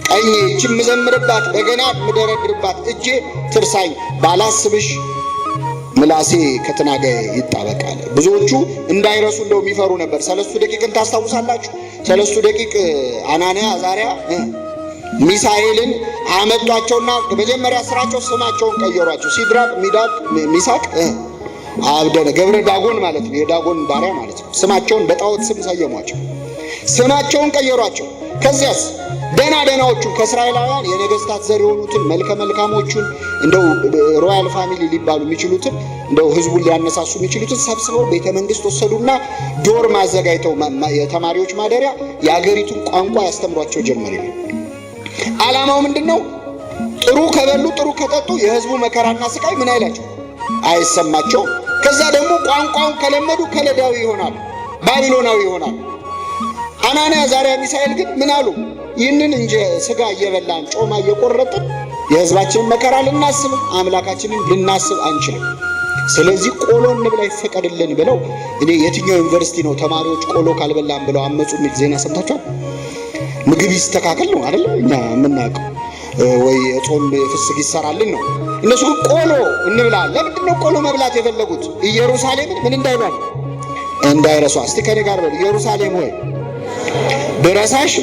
ቀኜ እጅ የምዘምርባት በገና የምደረድርባት እጄ ትርሳኝ። ባላስብሽ ምላሴ ከትናጋዬ ይጣበቃል። ብዙዎቹ እንዳይረሱ እንደው የሚፈሩ ነበር። ሰለስቱ ደቂቅን ታስታውሳላችሁ? ሰለስቱ ደቂቅ አናንያ፣ አዛርያ፣ ሚሳኤልን አመጧቸውና በመጀመሪያ ስራቸው ስማቸውን ቀየሯቸው። ሲድራቅ፣ ሚዳቅ፣ ሚሳቅ፣ አብደነ ገብረ ዳጎን ማለት ነው። የዳጎን ባሪያ ማለት ነው። ስማቸውን በጣዖት ስም ሰየሟቸው። ስማቸውን ቀየሯቸው። ከዚያስ ደናዎቹን ከእስራኤላውያን የነገስታት ዘር የሆኑትን መልከ መልካሞቹን እንደው ሮያል ፋሚሊ ሊባሉ የሚችሉትን እንደው ህዝቡን ሊያነሳሱ የሚችሉትን ሰብስበው ቤተ መንግስት ወሰዱና ዶርም አዘጋጅተው የተማሪዎች ማደሪያ የአገሪቱን ቋንቋ ያስተምሯቸው ጀመረ። ዓላማው ምንድነው? ጥሩ ከበሉ ጥሩ ከጠጡ የህዝቡ መከራና ስቃይ ምን አይላቸው አይሰማቸው። ከዛ ደግሞ ቋንቋውን ከለመዱ ከለዳዊ ይሆናሉ፣ ባቢሎናዊ ይሆናሉ። አናንያ፣ አዛርያ፣ ሚሳኤል ግን ምን አሉ? ይህንን እንጂ ስጋ እየበላን ጮማ እየቆረጥን የህዝባችንን መከራ ልናስብ አምላካችንን ልናስብ አንችልም። ስለዚህ ቆሎ እንብላ ይፈቀድልን ብለው እኔ የትኛው ዩኒቨርሲቲ ነው ተማሪዎች ቆሎ ካልበላን ብለው አመጹ የሚል ዜና ሰምታችኋል? ምግብ ይስተካከል ነው አይደል? እኛ የምናውቀው ወይ ጾም ፍስግ ይሰራልን ነው። እነሱ ግን ቆሎ እንብላ። ለምንድን ነው ቆሎ መብላት የፈለጉት? ኢየሩሳሌምን ምን እንዳይሏል እንዳይረሷ። እስቲ ከኔ ጋር በሉ፣ ኢየሩሳሌም ሆይ ብረሳሽ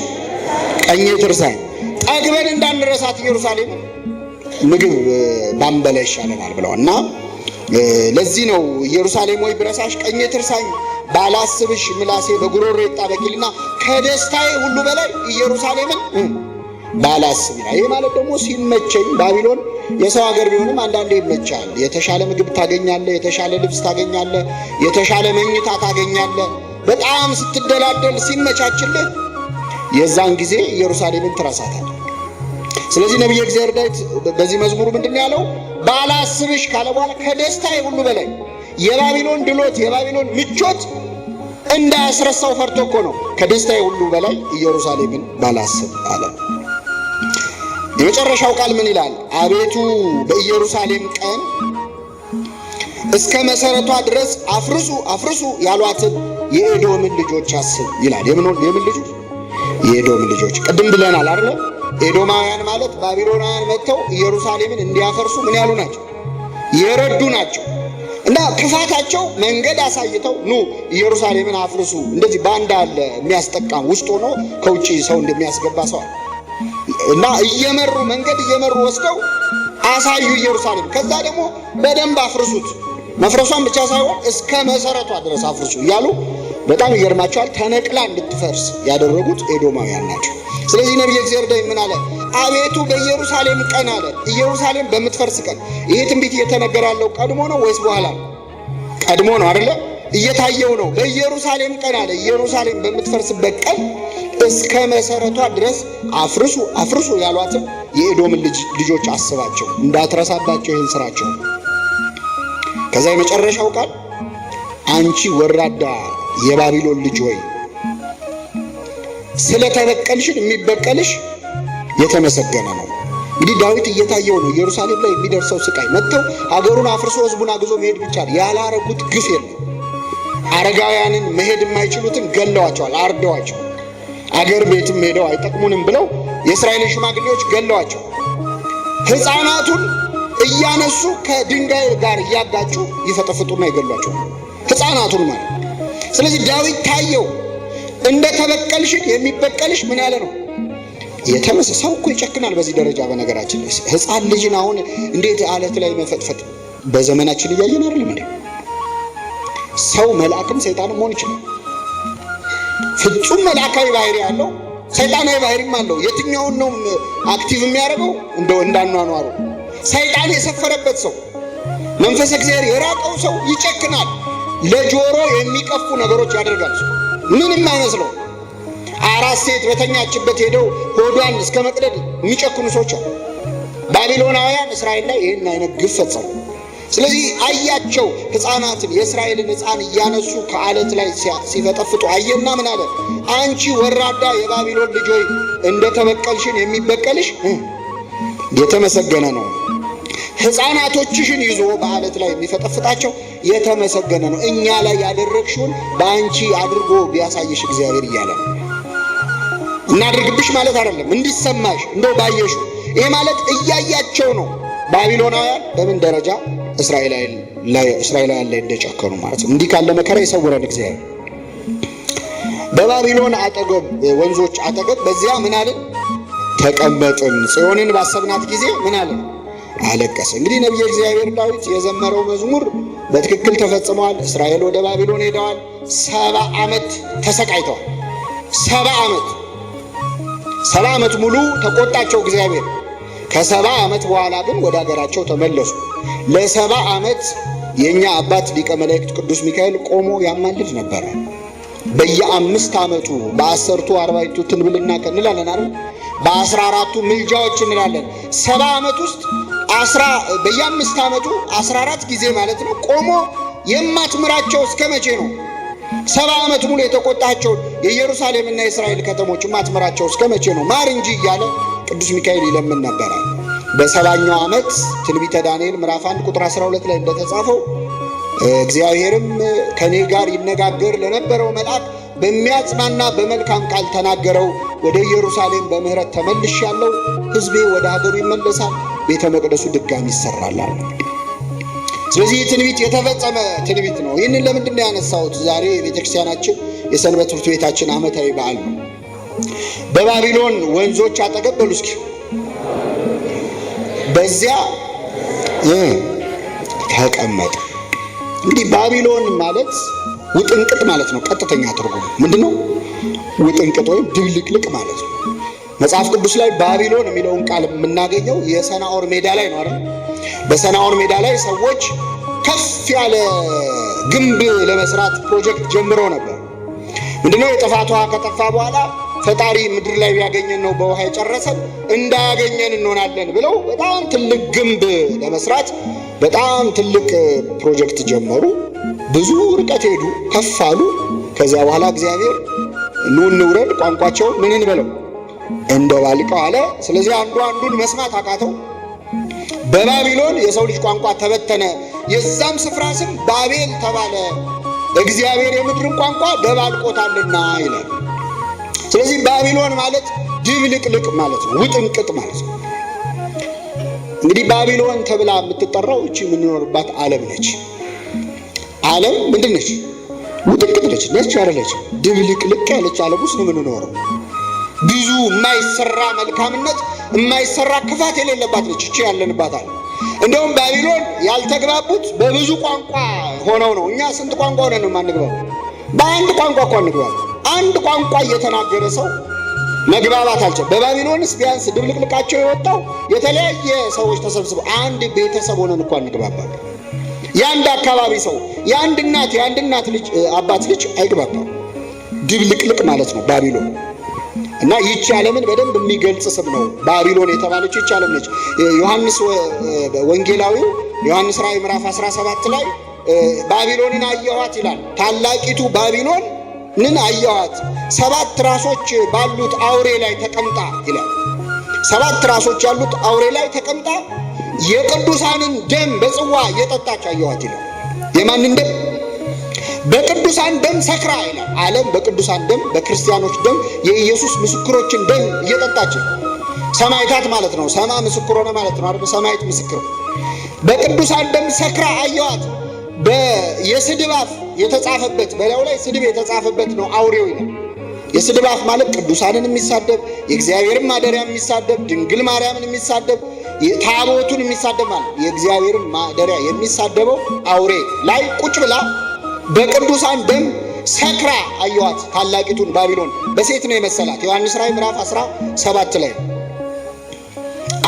ቀኜ ትርሳኝ። ጠግበን እንዳንረሳት ኢየሩሳሌም ምግብ ባንበላ ይሻለናል ብለው እና ለዚህ ነው ኢየሩሳሌም ሆይ ብረሳሽ ቀኜ ትርሳኝ፣ ባላስብሽ ምላሴ በጉሮሮ ይጣበቅልና ከደስታዬ ሁሉ በላይ ኢየሩሳሌምን ባላስብ ይላል። ይሄ ማለት ደግሞ ሲመቸኝ ባቢሎን የሰው ሀገር ቢሆንም አንዳንዴ ይመቻል። የተሻለ ምግብ ታገኛለህ፣ የተሻለ ልብስ ታገኛለህ፣ የተሻለ መኝታ ታገኛለህ። በጣም ስትደላደል ሲመቻችልህ የዛን ጊዜ ኢየሩሳሌምን ትረሳታለህ። ስለዚህ ነቢየ እግዚአብሔር ዳዊት በዚህ መዝሙሩ ምንድን ያለው? ባላስብሽ ካለ በኋላ ከደስታዬ ሁሉ በላይ የባቢሎን ድሎት የባቢሎን ምቾት እንዳያስረሳው ፈርቶ እኮ ነው ከደስታዬ ሁሉ በላይ ኢየሩሳሌምን ባላስብ አለ። የመጨረሻው ቃል ምን ይላል? አቤቱ በኢየሩሳሌም ቀን እስከ መሰረቷ ድረስ አፍርሱ አፍርሱ ያሏትን የኤዶምን ልጆች አስብ ይላል። የምን ልጆች? የኤዶም ልጆች። ቅድም ብለናል አይደል? ኤዶማውያን ማለት ባቢሎናውያን መጥተው ኢየሩሳሌምን እንዲያፈርሱ ምን ያሉ ናቸው? የረዱ ናቸው። እና ክፋታቸው መንገድ አሳይተው ኑ ኢየሩሳሌምን አፍርሱ፣ እንደዚህ ባንዳ አለ የሚያስጠቃም ውስጥ ሆኖ ከውጪ ሰው እንደሚያስገባ ሰው አለ እና እየመሩ መንገድ እየመሩ ወስደው አሳዩ ኢየሩሳሌም። ከዛ ደግሞ በደንብ አፍርሱት፣ መፍረሷን ብቻ ሳይሆን እስከ መሰረቷ ድረስ አፍርሱ እያሉ በጣም ይገርማቸዋል። ተነቅላ እንድትፈርስ ያደረጉት ኤዶማውያን ናቸው። ስለዚህ ነቢየ እግዚአብሔር ዳዊት ምን አለ? አቤቱ በኢየሩሳሌም ቀን አለ። ኢየሩሳሌም በምትፈርስ ቀን። ይሄ ትንቢት እየተነገረ ያለው ቀድሞ ነው ወይስ በኋላ? ቀድሞ ነው አይደለ? እየታየው ነው። በኢየሩሳሌም ቀን አለ። ኢየሩሳሌም በምትፈርስበት ቀን እስከ መሰረቷ ድረስ አፍርሱ አፍርሱ ያሏትን የኤዶምን ልጆች አስባቸው፣ እንዳትረሳባቸው ይህን ስራቸው። ከዛ የመጨረሻው ቃል አንቺ ወራዳ የባቢሎን ልጅ ሆይ ስለተበቀልሽን የሚበቀልሽ የተመሰገነ ነው። እንግዲህ ዳዊት እየታየው ነው ኢየሩሳሌም ላይ የሚደርሰው ስቃይ። መጥተው አገሩን አፍርሶ ህዝቡን አግዞ መሄድ ብቻ ያላረጉት ግፍ የለም። አረጋውያንን መሄድ የማይችሉትን ገለዋቸዋል፣ አርደዋቸው። አገር ቤትም ሄደው አይጠቅሙንም ብለው የእስራኤል ሽማግሌዎች ገለዋቸው። ህፃናቱን እያነሱ ከድንጋይ ጋር እያጋጩ ይፈጠፍጡና ይገሏቸው፣ ህፃናቱን ማለት። ስለዚህ ዳዊት ታየው እንደ ተበቀልሽን የሚበቀልሽ ምን ያለ ነው? ሰው እኮ ይጨክናል በዚህ ደረጃ። በነገራችን ላይ ህፃን ልጅን አሁን እንዴት አለት ላይ መፈጥፈጥ በዘመናችን እያየን አይደለም እንዴ? ሰው መልአክም ሰይጣንም መሆን ይችላል። ፍጹም መልአካዊ ባህሪ ያለው ሰይጣናዊ ባህሪም አለው። የትኛውን ነው አክቲቭ የሚያደርገው? እንደው እንዳኗኗሩ ሰይጣን የሰፈረበት ሰው፣ መንፈስ እግዚአብሔር የራቀው ሰው ይጨክናል። ለጆሮ የሚቀፉ ነገሮች ያደርጋል። ሰው ምንም አይመስለው። አራት ሴት በተኛችበት ሄደው ሆዷን እስከ መቅደድ የሚጨክኑ ሰዎች አሉ። ባቢሎናውያን እስራኤል ላይ ይህን አይነት ግፍ ፈጸሙ። ስለዚህ አያቸው ሕፃናትን፣ የእስራኤልን ሕፃን እያነሱ ከአለት ላይ ሲፈጠፍጡ አየና ምን አለ? አንቺ ወራዳ የባቢሎን ልጅ ሆይ እንደተበቀልሽን የሚበቀልሽ የተመሰገነ ነው። ሕፃናቶችሽን ይዞ በአለት ላይ የሚፈጠፍጣቸው የተመሰገነ ነው። እኛ ላይ ያደረግሽውን በአንቺ አድርጎ ቢያሳይሽ እግዚአብሔር እያለ ነው። እናድርግብሽ ማለት አይደለም፣ እንዲሰማሽ እንደው ባየሹ። ይሄ ማለት እያያቸው ነው ባቢሎናውያን በምን ደረጃ እስራኤላውያን ላይ እንደጨከኑ ማለት ነው። እንዲህ ካለ መከራ ይሰውረን እግዚአብሔር። በባቢሎን አጠገብ ወንዞች አጠገብ በዚያ ምን አለን? ተቀመጥን። ጽዮንን ባሰብናት ጊዜ ምን አለን? አለቀሰ። እንግዲህ ነቢየ እግዚአብሔር ዳዊት የዘመረው መዝሙር በትክክል ተፈጽሟል። እስራኤል ወደ ባቢሎን ሄደዋል። 70 ዓመት ተሰቃይተዋል። 70 ዓመት ሙሉ ተቆጣቸው እግዚአብሔር። ከ70 ዓመት በኋላ ግን ወደ ሀገራቸው ተመለሱ። ለ70 ዓመት የኛ አባት ሊቀ መላእክት ቅዱስ ሚካኤል ቆሞ ያማልድ ነበር። በየ5 ዓመቱ በ10ቱ 40ቱ ትንብልና እንላለን አይደል? በ14ቱ ምልጃዎች እንላለን። 70 ዓመት ውስጥ በየ5 ዓመቱ 14 ጊዜ ማለት ነው ቆሞ የማትምራቸው እስከ መቼ ነው? 70 ዓመት ሙሉ የተቆጣቸውን የኢየሩሳሌምና የእስራኤል ከተሞች የማትምራቸው እስከ መቼ ነው? ማር እንጂ እያለ ቅዱስ ሚካኤል ይለምን ነበር። በ70ኛው ዓመት ትንቢተ ዳንኤል ምዕራፍ 1 ቁጥር 12 ላይ እንደተጻፈው እግዚአብሔርም ከኔ ጋር ይነጋገር ለነበረው መልአክ በሚያጽናና በመልካም ቃል ተናገረው። ወደ ኢየሩሳሌም በምህረት ተመልሻለሁ፣ ሕዝቤ ወደ ሀገሩ ይመለሳል፣ ቤተ መቅደሱ ድጋሚ ይሰራል። ስለዚህ ትንቢት የተፈጸመ ትንቢት ነው። ይህንን ለምንድን ነው ያነሳሁት? ዛሬ ቤተክርስቲያናችን የሰንበት ትምህርት ቤታችን ዓመታዊ በዓል ነው። በባቢሎን ወንዞች አጠገብ በሉ እስኪ በዚያ ተቀመጠ። እንግዲህ ባቢሎን ማለት ውጥንቅጥ ማለት ነው። ቀጥተኛ ትርጉሙ ምንድነው? ውጥንቅጥ ወይም ድብልቅልቅ ማለት ነው። መጽሐፍ ቅዱስ ላይ ባቢሎን የሚለውን ቃል የምናገኘው የሰናዖር ሜዳ ላይ ነው አይደል? በሰናዖር ሜዳ ላይ ሰዎች ከፍ ያለ ግንብ ለመስራት ፕሮጀክት ጀምረው ነበር። ምንድነው? የጥፋት ውሃ ከጠፋ በኋላ ፈጣሪ ምድር ላይ ያገኘን ነው በውሃ የጨረሰን እንዳያገኘን እንሆናለን ብለው በጣም ትልቅ ግንብ ለመስራት በጣም ትልቅ ፕሮጀክት ጀመሩ። ብዙ ርቀት ሄዱ፣ ከፍ አሉ። ከዚያ በኋላ እግዚአብሔር ኑ እንውረድ፣ ቋንቋቸውን ምን እንበለው እንደባልቀው አለ። ስለዚህ አንዱ አንዱን መስማት አቃተው። በባቢሎን የሰው ልጅ ቋንቋ ተበተነ። የዛም ስፍራ ስም ባቤል ተባለ፣ እግዚአብሔር የምድርን ቋንቋ ደባልቆታልና ይላል። ስለዚህ ባቢሎን ማለት ድብልቅልቅ ማለት ነው፣ ውጥንቅጥ ማለት ነው። እንግዲህ ባቢሎን ተብላ የምትጠራው እቺ የምንኖርባት ዓለም ነች። ዓለም ምንድን ነች? ውጥንቅጥ ነች አይደለች? ድብልቅልቅ ያለች ዓለም ውስጥ ነው የምንኖረው። ብዙ የማይሰራ መልካምነት፣ የማይሰራ ክፋት የሌለባት ነች እቺ ያለንባት ዓለም። እንደውም ባቢሎን ያልተግባቡት በብዙ ቋንቋ ሆነው ነው። እኛ ስንት ቋንቋ ሆነን ነው የማንግባባው? በአንድ ቋንቋ እኮ አንግባባ። አንድ ቋንቋ እየተናገረ ሰው መግባባት አልቻለም። በባቢሎንስ ቢያንስ ድብልቅልቃቸው የወጣው የተለያየ ሰዎች ተሰብስበው አንድ ቤተሰብ ሆነን እኮ አንግባባም። የአንድ አካባቢ ሰው የአንድ እናት ልጅ አባት ልጅ አይግባባም። ድብልቅልቅ ማለት ነው ባቢሎን። እና ይህች ዓለምን በደንብ የሚገልጽ ስም ነው። ባቢሎን የተባለች ይህች ዓለም ነች። ዮሐንስ ወንጌላዊው ዮሐንስ ራእይ ምዕራፍ 17 ላይ ባቢሎንን አየኋት ይላል። ታላቂቱ ባቢሎንን አየኋት 7 ራሶች ባሉት አውሬ ላይ ተቀምጣ ይላል። 7 ራሶች ያሉት አውሬ ላይ ተቀምጣ የቅዱሳንን ደም በጽዋ እየጠጣች አየኋት ይላል። የማንን ደም? በቅዱሳን ደም ሰክራ ይላል። ዓለም በቅዱሳን ደም፣ በክርስቲያኖች ደም፣ የኢየሱስ ምስክሮችን ደም እየጠጣች ሰማዕታት ማለት ነው። ሰማ ምስክር ሆነ ማለት ነው አይደል? ሰማዕት ምስክር በቅዱሳን ደም ሰክራ አየኋት። የስድብ አፍ የተጻፈበት በላዩ ላይ ስድብ የተጻፈበት ነው አውሬው ይላል። የስድብ አፍ ማለት ቅዱሳንን የሚሳደብ የእግዚአብሔርን ማደሪያ የሚሳደብ ድንግል ማርያምን የሚሳደብ ታቦቱን የሚሳደብ ማለት የእግዚአብሔርን ማደሪያ የሚሳደበው አውሬ ላይ ቁጭ ብላ በቅዱሳን ደም ሰክራ አየኋት ታላቂቱን ባቢሎን። በሴት ነው የመሰላት። ዮሐንስ ራእይ ምዕራፍ 17 ላይ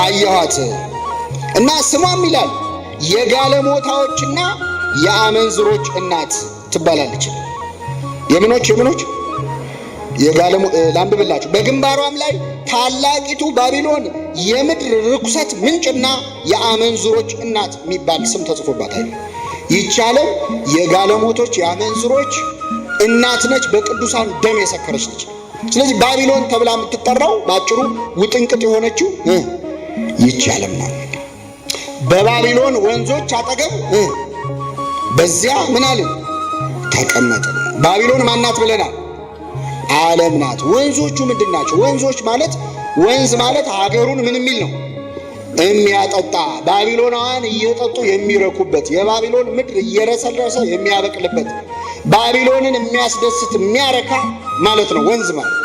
አየኋት እና ስሟም ይላል የጋለሞታዎችና የአመንዝሮች እናት ትባላለች። የምኖች ላንብብላችሁ። በግንባሯም ላይ ታላቂቱ ባቢሎን የምድር ርኩሰት ምንጭና የአመንዝሮች እናት የሚባል ስም ተጽፎባታል። ይህች ዓለም የጋለሞቶች የአመንዝሮች እናት ነች፣ በቅዱሳን ደም የሰከረች ነች። ስለዚህ ባቢሎን ተብላ የምትጠራው ባጭሩ ውጥንቅጥ የሆነችው ይህች ዓለም ናት። በባቢሎን ወንዞች አጠገብ በዚያ ምን አልን? ተቀመጥን። ባቢሎን ማናት ብለናል? ዓለም ናት። ወንዞቹ ምንድን ናቸው? ወንዞች ማለት ወንዝ ማለት ሀገሩን ምን የሚል ነው? የሚያጠጣ። ባቢሎናውያን እየጠጡ የሚረኩበት፣ የባቢሎን ምድር እየረሰረሰ የሚያበቅልበት፣ ባቢሎንን የሚያስደስት የሚያረካ ማለት ነው ወንዝ ማለት።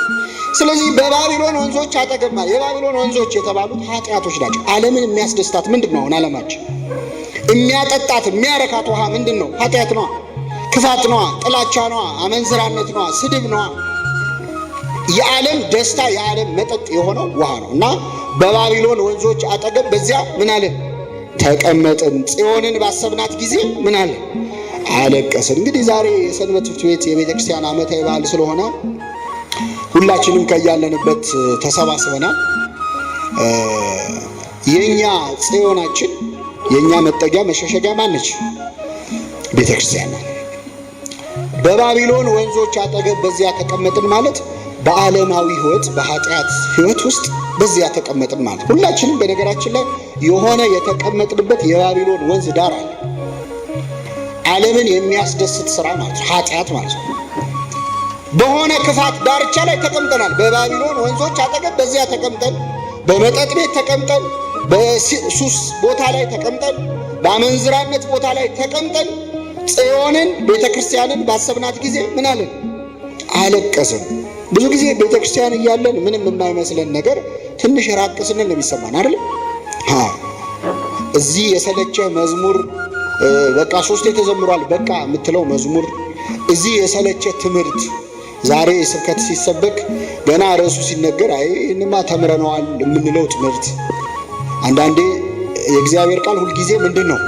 ስለዚህ በባቢሎን ወንዞች አጠገብ ማለት የባቢሎን ወንዞች የተባሉት ኃጢአቶች ናቸው። ዓለምን የሚያስደስታት ምንድን ነው? አሁን ዓለማችን የሚያጠጣት የሚያረካት ውሃ ምንድን ነው? ኃጢአት ነዋ፣ ክፋት ነዋ፣ ጥላቻ ነዋ፣ አመንዝራነት ነዋ፣ ስድብ ነዋ። የዓለም ደስታ የዓለም መጠጥ የሆነው ውሃ ነው እና በባቢሎን ወንዞች አጠገብ በዚያ ምን አለ? ተቀመጥን። ጽዮንን ባሰብናት ጊዜ ምን አለ? አለቀስን። እንግዲህ ዛሬ የሰንበት ትምህርት ቤት የቤተ ክርስቲያን ዓመታዊ በዓል ስለሆነ ሁላችንም ከያለንበት ተሰባስበናል። የኛ ጽዮናችን የኛ መጠጊያ መሸሸጊያ ማነች? ቤተ ክርስቲያን ናት። በባቢሎን ወንዞች አጠገብ በዚያ ተቀመጥን ማለት በዓለማዊ ሕይወት በኃጢአት ሕይወት ውስጥ በዚያ ተቀመጥን ማለት። ሁላችንም በነገራችን ላይ የሆነ የተቀመጥንበት የባቢሎን ወንዝ ዳር አለ። ዓለምን የሚያስደስት ስራ ማለት ኃጢአት ማለት ነው። በሆነ ክፋት ዳርቻ ላይ ተቀምጠናል። በባቢሎን ወንዞች አጠገብ በዚያ ተቀምጠን፣ በመጠጥ ቤት ተቀምጠን፣ በሱስ ቦታ ላይ ተቀምጠን፣ በአመንዝራነት ቦታ ላይ ተቀምጠን ጽዮንን ቤተ ክርስቲያንን ባሰብናት ጊዜ ምን አለን? አለቀስን። ብዙ ጊዜ ቤተ ክርስቲያን እያለን ምንም የማይመስለን ነገር ትንሽ ራቅ ስንል ነው የሚሰማን አይደል? እዚህ የሰለቸ መዝሙር በቃ 3 ተዘምሯል በቃ የምትለው መዝሙር፣ እዚህ የሰለቸ ትምህርት ዛሬ ስብከት ሲሰበክ ገና ርዕሱ ሲነገር አይ እንማ ተምረነዋል የምንለው ትምህርት። አንዳንዴ የእግዚአብሔር ቃል ሁልጊዜ ምንድን ነው?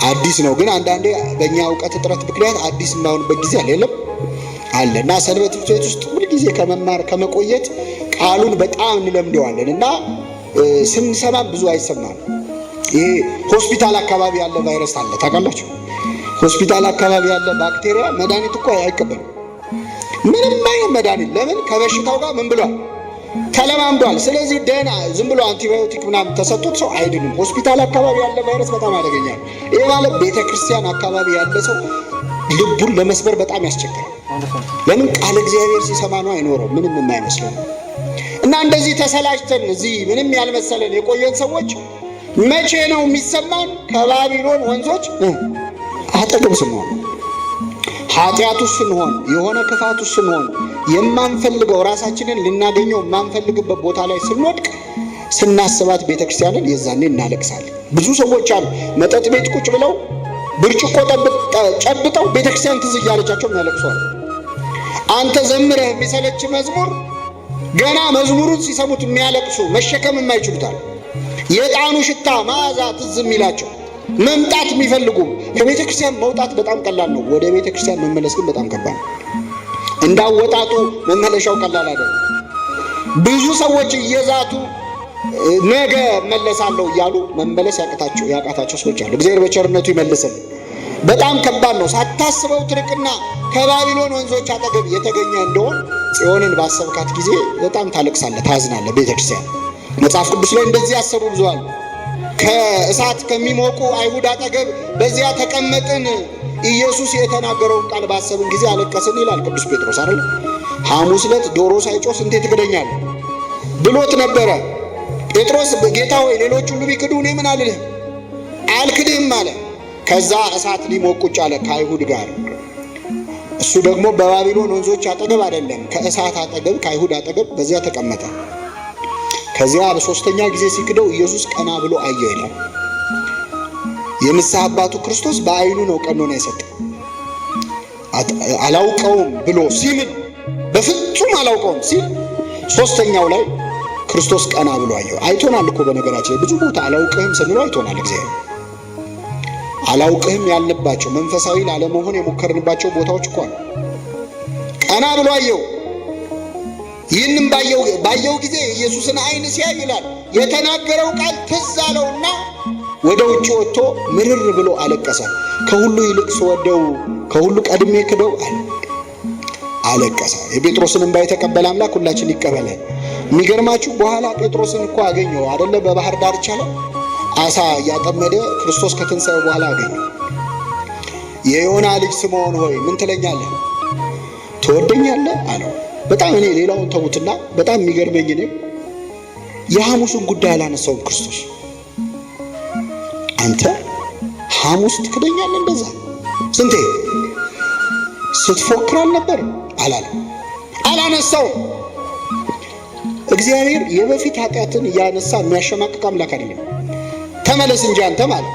አዲስ ነው። ግን አንዳንዴ በእኛ እውቀት እጥረት ምክንያት አዲስ የማይሆንበት ጊዜ አለም አለ እና ሰንበት ትምህርት ቤት ውስጥ ሁልጊዜ ከመማር ከመቆየት ቃሉን በጣም እንለምደዋለን እና ስንሰማም ብዙ አይሰማም። ይሄ ሆስፒታል አካባቢ ያለ ቫይረስ አለ ታውቃላችሁ? ሆስፒታል አካባቢ ያለ ባክቴሪያ መድኃኒት እኮ አይቀበልም። ምንም አይነት መድኃኒት። ለምን? ከበሽታው ጋር ምን ብሏል? ተለማምዷል። ስለዚህ ደህና ዝም ብሎ አንቲባዮቲክ ምናምን ተሰጥቶት ሰው አይድንም። ሆስፒታል አካባቢ ያለ ቫይረስ በጣም አደገኛ ነው። ይሄ ማለት ቤተክርስቲያን አካባቢ ያለ ሰው ልቡን ለመስበር በጣም ያስቸግራል። ለምን? ቃል እግዚአብሔር ሲሰማ ነው አይኖረው ምንም የማይመስለው እና እንደዚህ ተሰላችተን እዚህ ምንም ያልመሰለን የቆየን ሰዎች መቼ ነው የሚሰማን? ከባቢሎን ወንዞች አጠገብ ስንሆን፣ ኃጢአቱ ስንሆን፣ የሆነ ክፋቱ ስንሆን፣ የማንፈልገው ራሳችንን ልናገኘው የማንፈልግበት ቦታ ላይ ስንወድቅ ስናስባት ቤተክርስቲያንን የዛኔ እናለቅሳለን። ብዙ ሰዎች አሉ መጠጥ ቤት ቁጭ ብለው ብርጭቆ ጨብጠው ቤተክርስቲያን ትዝ እያለቻቸው የሚያለቅሷል። አንተ ዘምረህ የሚሰለች መዝሙር ገና መዝሙሩን ሲሰሙት የሚያለቅሱ መሸከም የማይችሉታል። የዕጣኑ ሽታ መዓዛ ትዝ የሚላቸው መምጣት የሚፈልጉ። ከቤተ ክርስቲያን መውጣት በጣም ቀላል ነው። ወደ ቤተ ክርስቲያን መመለስ ግን በጣም ከባድ ነው። እንዳወጣጡ መመለሻው ቀላል አይደለም። ብዙ ሰዎች እየዛቱ ነገ መለሳለሁ እያሉ መመለስ ያቃታቸው ሰዎች አሉ። እግዚአብሔር በቸርነቱ ይመልስልን። በጣም ከባድ ነው። ሳታስበው ትርቅና ከባቢሎን ወንዞች አጠገብ የተገኘ እንደሆን ጽዮንን ባሰብካት ጊዜ በጣም ታለቅሳለህ፣ ታዝናለህ። ቤተክርስቲያን መጽሐፍ ቅዱስ ላይ እንደዚህ ያሰቡ ብዙዋል። ከእሳት ከሚሞቁ አይሁድ አጠገብ በዚያ ተቀመጥን፣ ኢየሱስ የተናገረውን ቃል ባሰብን ጊዜ አለቀስን ይላል ቅዱስ ጴጥሮስ አይደል? ሐሙስ ዕለት ዶሮ ሳይጮህ እንዴ ትክደኛለህ ብሎት ነበረ። ጴጥሮስ ጌታ ሆይ ሌሎች ሁሉ ቢክዱ እኔ ምን አልልህ? አልክድህም አለ። ከዛ እሳት ሊሞቅ ቁጭ አለ ከአይሁድ ጋር። እሱ ደግሞ በባቢሎን ወንዞች አጠገብ አይደለም፣ ከእሳት አጠገብ ከአይሁድ አጠገብ በዚያ ተቀመጠ። ከዚያ በሶስተኛ ጊዜ ሲክደው ኢየሱስ ቀና ብሎ አየው ይላል። የንስሐ አባቱ ክርስቶስ በአይኑ ነው ቀኖና የሰጠው። አላውቀውም ብሎ ሲምል በፍጹም አላውቀውም ሲል ሶስተኛው ላይ ክርስቶስ ቀና ብሎ አየው። አይቶናል እኮ በነገራችን ብዙ ቦታ አላውቅህም ስንለው አይቶናል። እግዚአብሔር አላውቅህም ያልንባቸው መንፈሳዊ ላለመሆን የሞከርንባቸው ቦታዎች እኮ አሉ። ቀና ብሎ አየው። ይህንም ባየው ጊዜ ኢየሱስን አይን ሲያይ ይላል የተናገረው ቃል ትዝ አለውና ወደ ውጭ ወጥቶ ምርር ብሎ አለቀሰ። ከሁሉ ይልቅ ስወደው ከሁሉ ቀድሜ ክደው አለቀሰ። የጴጥሮስን እንባ የተቀበለ አምላክ ሁላችን ይቀበላል። የሚገርማችሁ በኋላ ጴጥሮስን እኮ አገኘው አይደለ? በባህር ዳርቻ ላይ አሳ እያጠመደ ክርስቶስ ከትንሣኤው በኋላ አገኘው። የዮና ልጅ ስምዖን ሆይ ምን ትለኛለህ? ትወደኛለህ አለው። በጣም እኔ ሌላውን ተውትና በጣም የሚገርመኝ እኔ የሐሙስን ጉዳይ አላነሳውም። ክርስቶስ አንተ ሐሙስ ትክደኛለህ እንደዛ ስንቴ ስትፎክር አልነበር አላለም፣ አላነሳውም። እግዚአብሔር የበፊት ኃጢአትን እያነሳ የሚያሸማቅቅ አምላክ አይደለም። ተመለስ እንጂ አንተ ማለት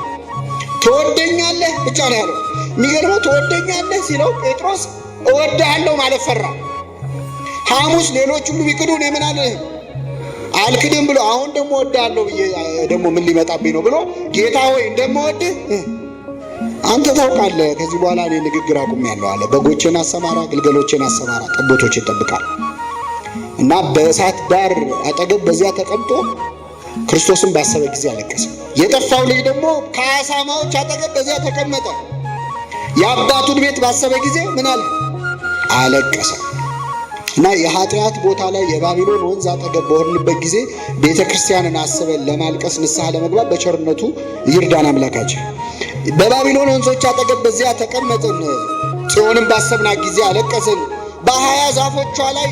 ትወደኛለህ ብቻ ነው ያለው። የሚገርመው ትወደኛለህ ሲለው ጴጥሮስ እወድሃለሁ ማለት ፈራ። ሐሙስ ሌሎች ሁሉ ቢክዱ እኔ ምን አልልህም አልክድም ብሎ አሁን ደግሞ እወድሃለሁ ብዬ ደግሞ ምን ሊመጣብኝ ነው ብሎ ጌታ ሆይ እንደምወድህ አንተ ታውቃለህ። ከዚህ በኋላ እኔ ንግግር አቁሜያለሁ አለ። በጎቼን አሰማራ፣ ግልገሎቼን አሰማራ፣ ጠቦቶቼን ጠብቃል። እና በእሳት ዳር አጠገብ በዚያ ተቀምጦ ክርስቶስን ባሰበ ጊዜ አለቀሰ። የጠፋው ልጅ ደግሞ ከአሳማዎች አጠገብ በዚያ ተቀመጠ። የአባቱን ቤት ባሰበ ጊዜ ምን አለ? አለቀሰ። እና የኃጢአት ቦታ ላይ የባቢሎን ወንዝ አጠገብ በሆንበት ጊዜ ቤተ ክርስቲያንን አስበን ለማልቀስ ንስሐ ለመግባት በቸርነቱ ይርዳን አምላካችን። በባቢሎን ወንዞች አጠገብ በዚያ ተቀመጥን፣ ጽዮንን ባሰብናት ጊዜ አለቀስን። በ20 ዛፎቿ ላይ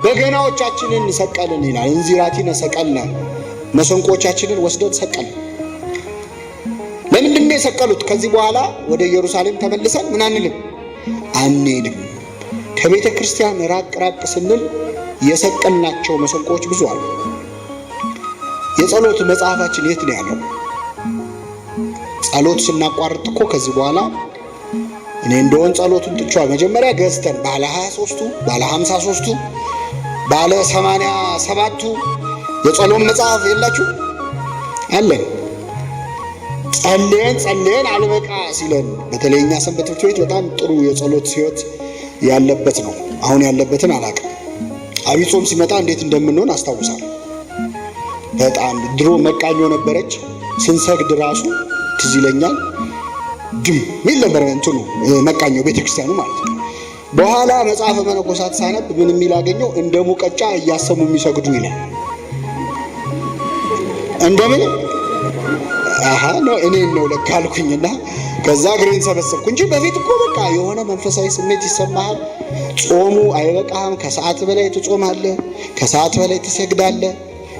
በገናዎቻችንን ሰቀልን ይላል። እንዚራቲነ ሰቀልነ፣ መሰንቆቻችንን ወስደን ሰቀልን። ለምንድን ነው የሰቀሉት? ከዚህ በኋላ ወደ ኢየሩሳሌም ተመልሰን ምን አንልም አንሄድም። ከቤተ ክርስቲያን ራቅ ራቅ ስንል የሰቀልናቸው መሰንቆች ብዙ አሉ። የጸሎት መጽሐፋችን የት ነው ያለው? ጸሎት ስናቋርጥ እኮ ከዚህ በኋላ እኔ እንደሆን ጸሎቱን ጥቻለሁ። መጀመሪያ ገዝተን ባለ 23ቱ ባለ 53ቱ ባለ 87ቱ የጸሎት መጽሐፍ የላችሁ አለን። ጸልየን አልበቃ ሲለን በተለይ እኛ ሰንበት ትምህርት ቤት በጣም ጥሩ የጸሎት ሕይወት ያለበት ነው። አሁን ያለበትን አላውቅም። አብይ ጾም ሲመጣ እንዴት እንደምንሆን አስታውሳለሁ። በጣም ድሮ መቃኞ ነበረች። ስንሰግድ ራሱ ትዝ ይለኛል። ድም ምን ነበር እንትኑ መቃኞ ቤተክርስቲያኑ ማለት ነው። በኋላ መጽሐፈ መነኮሳት ሳነብ ምን የሚል አገኘው? እንደ ሙቀጫ እያሰሙ የሚሰግዱ ይላል። እንደምን ነው እኔን ነው ለካ አልኩኝና ከዛ እግሬን ሰበሰብኩ እንጂ በፊት እኮ በቃ የሆነ መንፈሳዊ ስሜት ይሰማሃል። ጾሙ አይበቃም። ከሰዓት በላይ ትጾማለህ፣ ከሰዓት በላይ ትሰግዳለህ።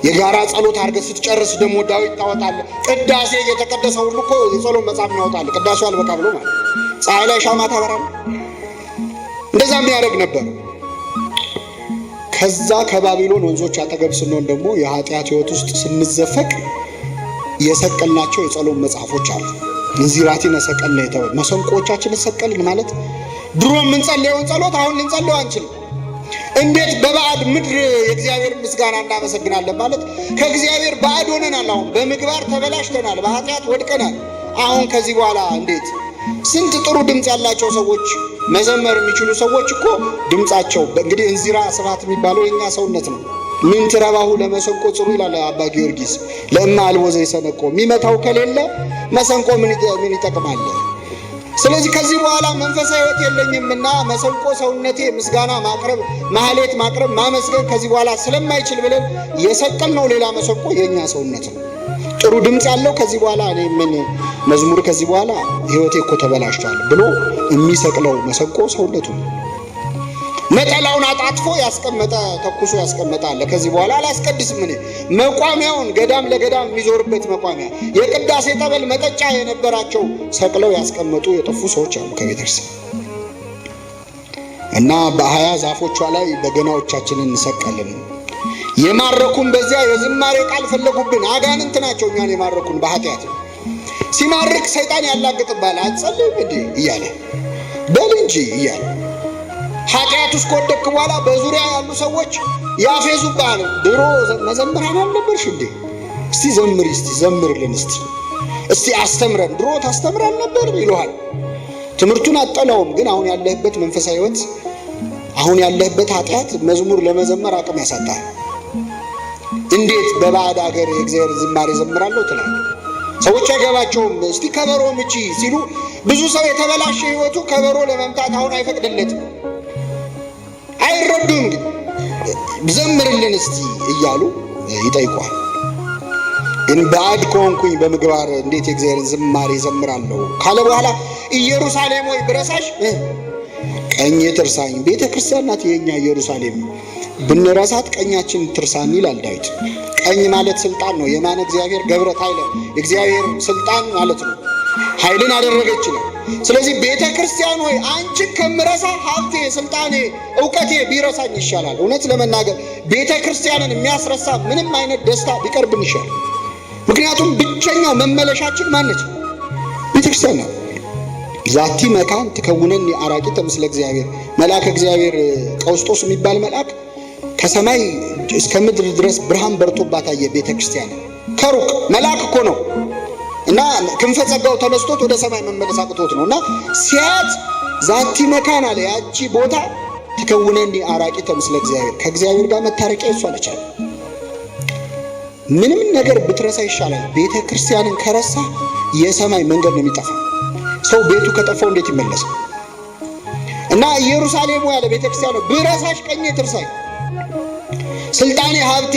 የጋራ ጸሎት አድርገህ ስትጨርስ ደግሞ ዳዊት ታወጣለህ። ቅዳሴ እየተቀደሰ ሁሉ እኮ የጸሎት መጽሐፍ ያወጣል። ቅዳሴው አልበቃ ብሎ ማለት ፀሐይ ላይ ሻማ ታበራለህ። እንደዛ የሚያደርግ ነበር። ከዛ ከባቢሎን ወንዞች አጠገብ ስንሆን ደግሞ የኃጢአት ሕይወት ውስጥ ስንዘፈቅ የሰቀልናቸው የጸሎት መጽሐፎች አሉ። እንዚራቲነ ሰቀልነ የተባለ መሰንቆቻችንን ሰቀልን ማለት ድሮ የምንጸልየውን ጸሎት አሁን ልንጸልየው አንችልም። እንዴት በባዕድ ምድር የእግዚአብሔር ምስጋና እናመሰግናለን ማለት ከእግዚአብሔር ባዕድ ሆነናል። አሁን በምግባር ተበላሽተናል፣ በኃጢአት ወድቀናል። አሁን ከዚህ በኋላ እንዴት ስንት ጥሩ ድምፅ ያላቸው ሰዎች መዘመር የሚችሉ ሰዎች እኮ ድምፃቸው እንግዲህ እንዚራ ስብሐት የሚባለው የኛ ሰውነት ነው። ምን ትረባሁ ለመሰንቆ ጽሩ ይላል አባ ጊዮርጊስ። ለእማ አልቦ ዘይሰነቆ የሚመታው ከሌለ መሰንቆ ምን ይጠቅማል? ስለዚህ ከዚህ በኋላ መንፈሳዊ ሕይወት የለኝምና መሰንቆ ሰውነቴ ምስጋና ማቅረብ፣ ማህሌት ማቅረብ፣ ማመስገን ከዚህ በኋላ ስለማይችል ብለን የሰቀልነው ሌላ መሰንቆ የኛ ሰውነት ነው። ጥሩ ድምፅ ያለው ከዚህ በኋላ እኔ ምን መዝሙር ከዚህ በኋላ ሕይወቴ እኮ ተበላሽቷል ብሎ የሚሰቅለው መሰንቆ ሰውነቱ ነው። ነጠላውን አጣጥፎ ያስቀመጠ ተኩሶ ያስቀመጠ አለ። ከዚህ በኋላ አላስቀድስም እኔ መቋሚያውን ገዳም ለገዳም የሚዞርበት መቋሚያ የቅዳሴ ጠበል መጠጫ የነበራቸው ሰቅለው ያስቀመጡ የጠፉ ሰዎች አሉ ከቤተክርስቲያን። እና በ20 ዛፎቿ ላይ በገናዎቻችንን እንሰቀልን። የማረኩን በዚያ የዝማሬ ቃል ፈለጉብን። አጋንንት ናቸው እኛን የማረኩን በኃጢአት። ሲማርክ ሰይጣን ያላግጥባል። አትጸልይም እንዴ እያለ በል እንጂ እያለ ኃጢአት ውስጥ ከወደቅክ በኋላ በዙሪያ ያሉ ሰዎች ያፌዙብሃል። ድሮ መዘምራን አልነበርሽ እንዴ? እስቲ ዘምሪ፣ እስቲ ዘምርልን፣ እስቲ አስተምረን፣ ድሮ ታስተምራል ነበር ይሉሃል። ትምህርቱን አጠላውም፣ ግን አሁን ያለህበት መንፈሳዊ ሕይወት፣ አሁን ያለህበት ኃጢአት መዝሙር ለመዘመር አቅም ያሳጣል። እንዴት በባዕድ ሀገር የእግዚአብሔር ዝማሬ ዘምራለሁ ትላለህ? ሰዎች አይገባቸውም። እስቲ ከበሮ ምቺ ሲሉ ብዙ ሰው የተበላሸ ሕይወቱ ከበሮ ለመምታት አሁን አይፈቅድለትም። አይረዱም። ዘምርልን እስቲ እያሉ ይጠይቋል። ግን ባዕድ ከሆንኩኝ በምግባር እንዴት የእግዚአብሔርን ዝማሬ ዘምራለሁ ካለ በኋላ ኢየሩሳሌም ወይ ብረሳሽ ቀኝ ትርሳኝ። ቤተ ክርስቲያን ናት የኛ ኢየሩሳሌም፣ ብንረሳት ቀኛችን ትርሳን ይላል ዳዊት። ቀኝ ማለት ስልጣን ነው። የማነ እግዚአብሔር ገብረት ኃይለ፣ እግዚአብሔር ስልጣን ማለት ነው። ኃይልን አደረገች ነው። ስለዚህ ቤተ ክርስቲያን ሆይ አንቺን ከምረሳ ሀብቴ፣ ስልጣኔ፣ እውቀቴ ቢረሳኝ ይሻላል። እውነት ለመናገር ቤተ ክርስቲያንን የሚያስረሳ ምንም አይነት ደስታ ቢቀርብን ይሻላል። ምክንያቱም ብቸኛው መመለሻችን ማነች? ቤተ ክርስቲያን ነው። ዛቲ መካን ትከውነኒ አራቂተ ምስለ እግዚአብሔር። መልአከ እግዚአብሔር ቀውስጦስ የሚባል መልአክ ከሰማይ እስከ ምድር ድረስ ብርሃን በርቶባት አየ ቤተ ክርስቲያን። ከሩቅ መልአክ እኮ ነው እና ክንፈ ጸጋው ተነስቶት ወደ ሰማይ መመለስ አቅቶት ነው። እና ሲያት ዛቲ መካን አለ፣ ያቺ ቦታ ትከውነኒ አራቂተ ምስለ እግዚአብሔር፣ ከእግዚአብሔር ጋር መታረቂያ እሷ ነች። ምንም ነገር ብትረሳ ይሻላል። ቤተ ክርስቲያንን ከረሳ የሰማይ መንገድ ነው የሚጠፋ። ሰው ቤቱ ከጠፋው እንዴት ይመለሳል? እና ኢየሩሳሌም ያለ ቤተ ክርስቲያን ብረሳሽ ቀኜ ትርሳኝ፣ ስልጣኔ ሀብቴ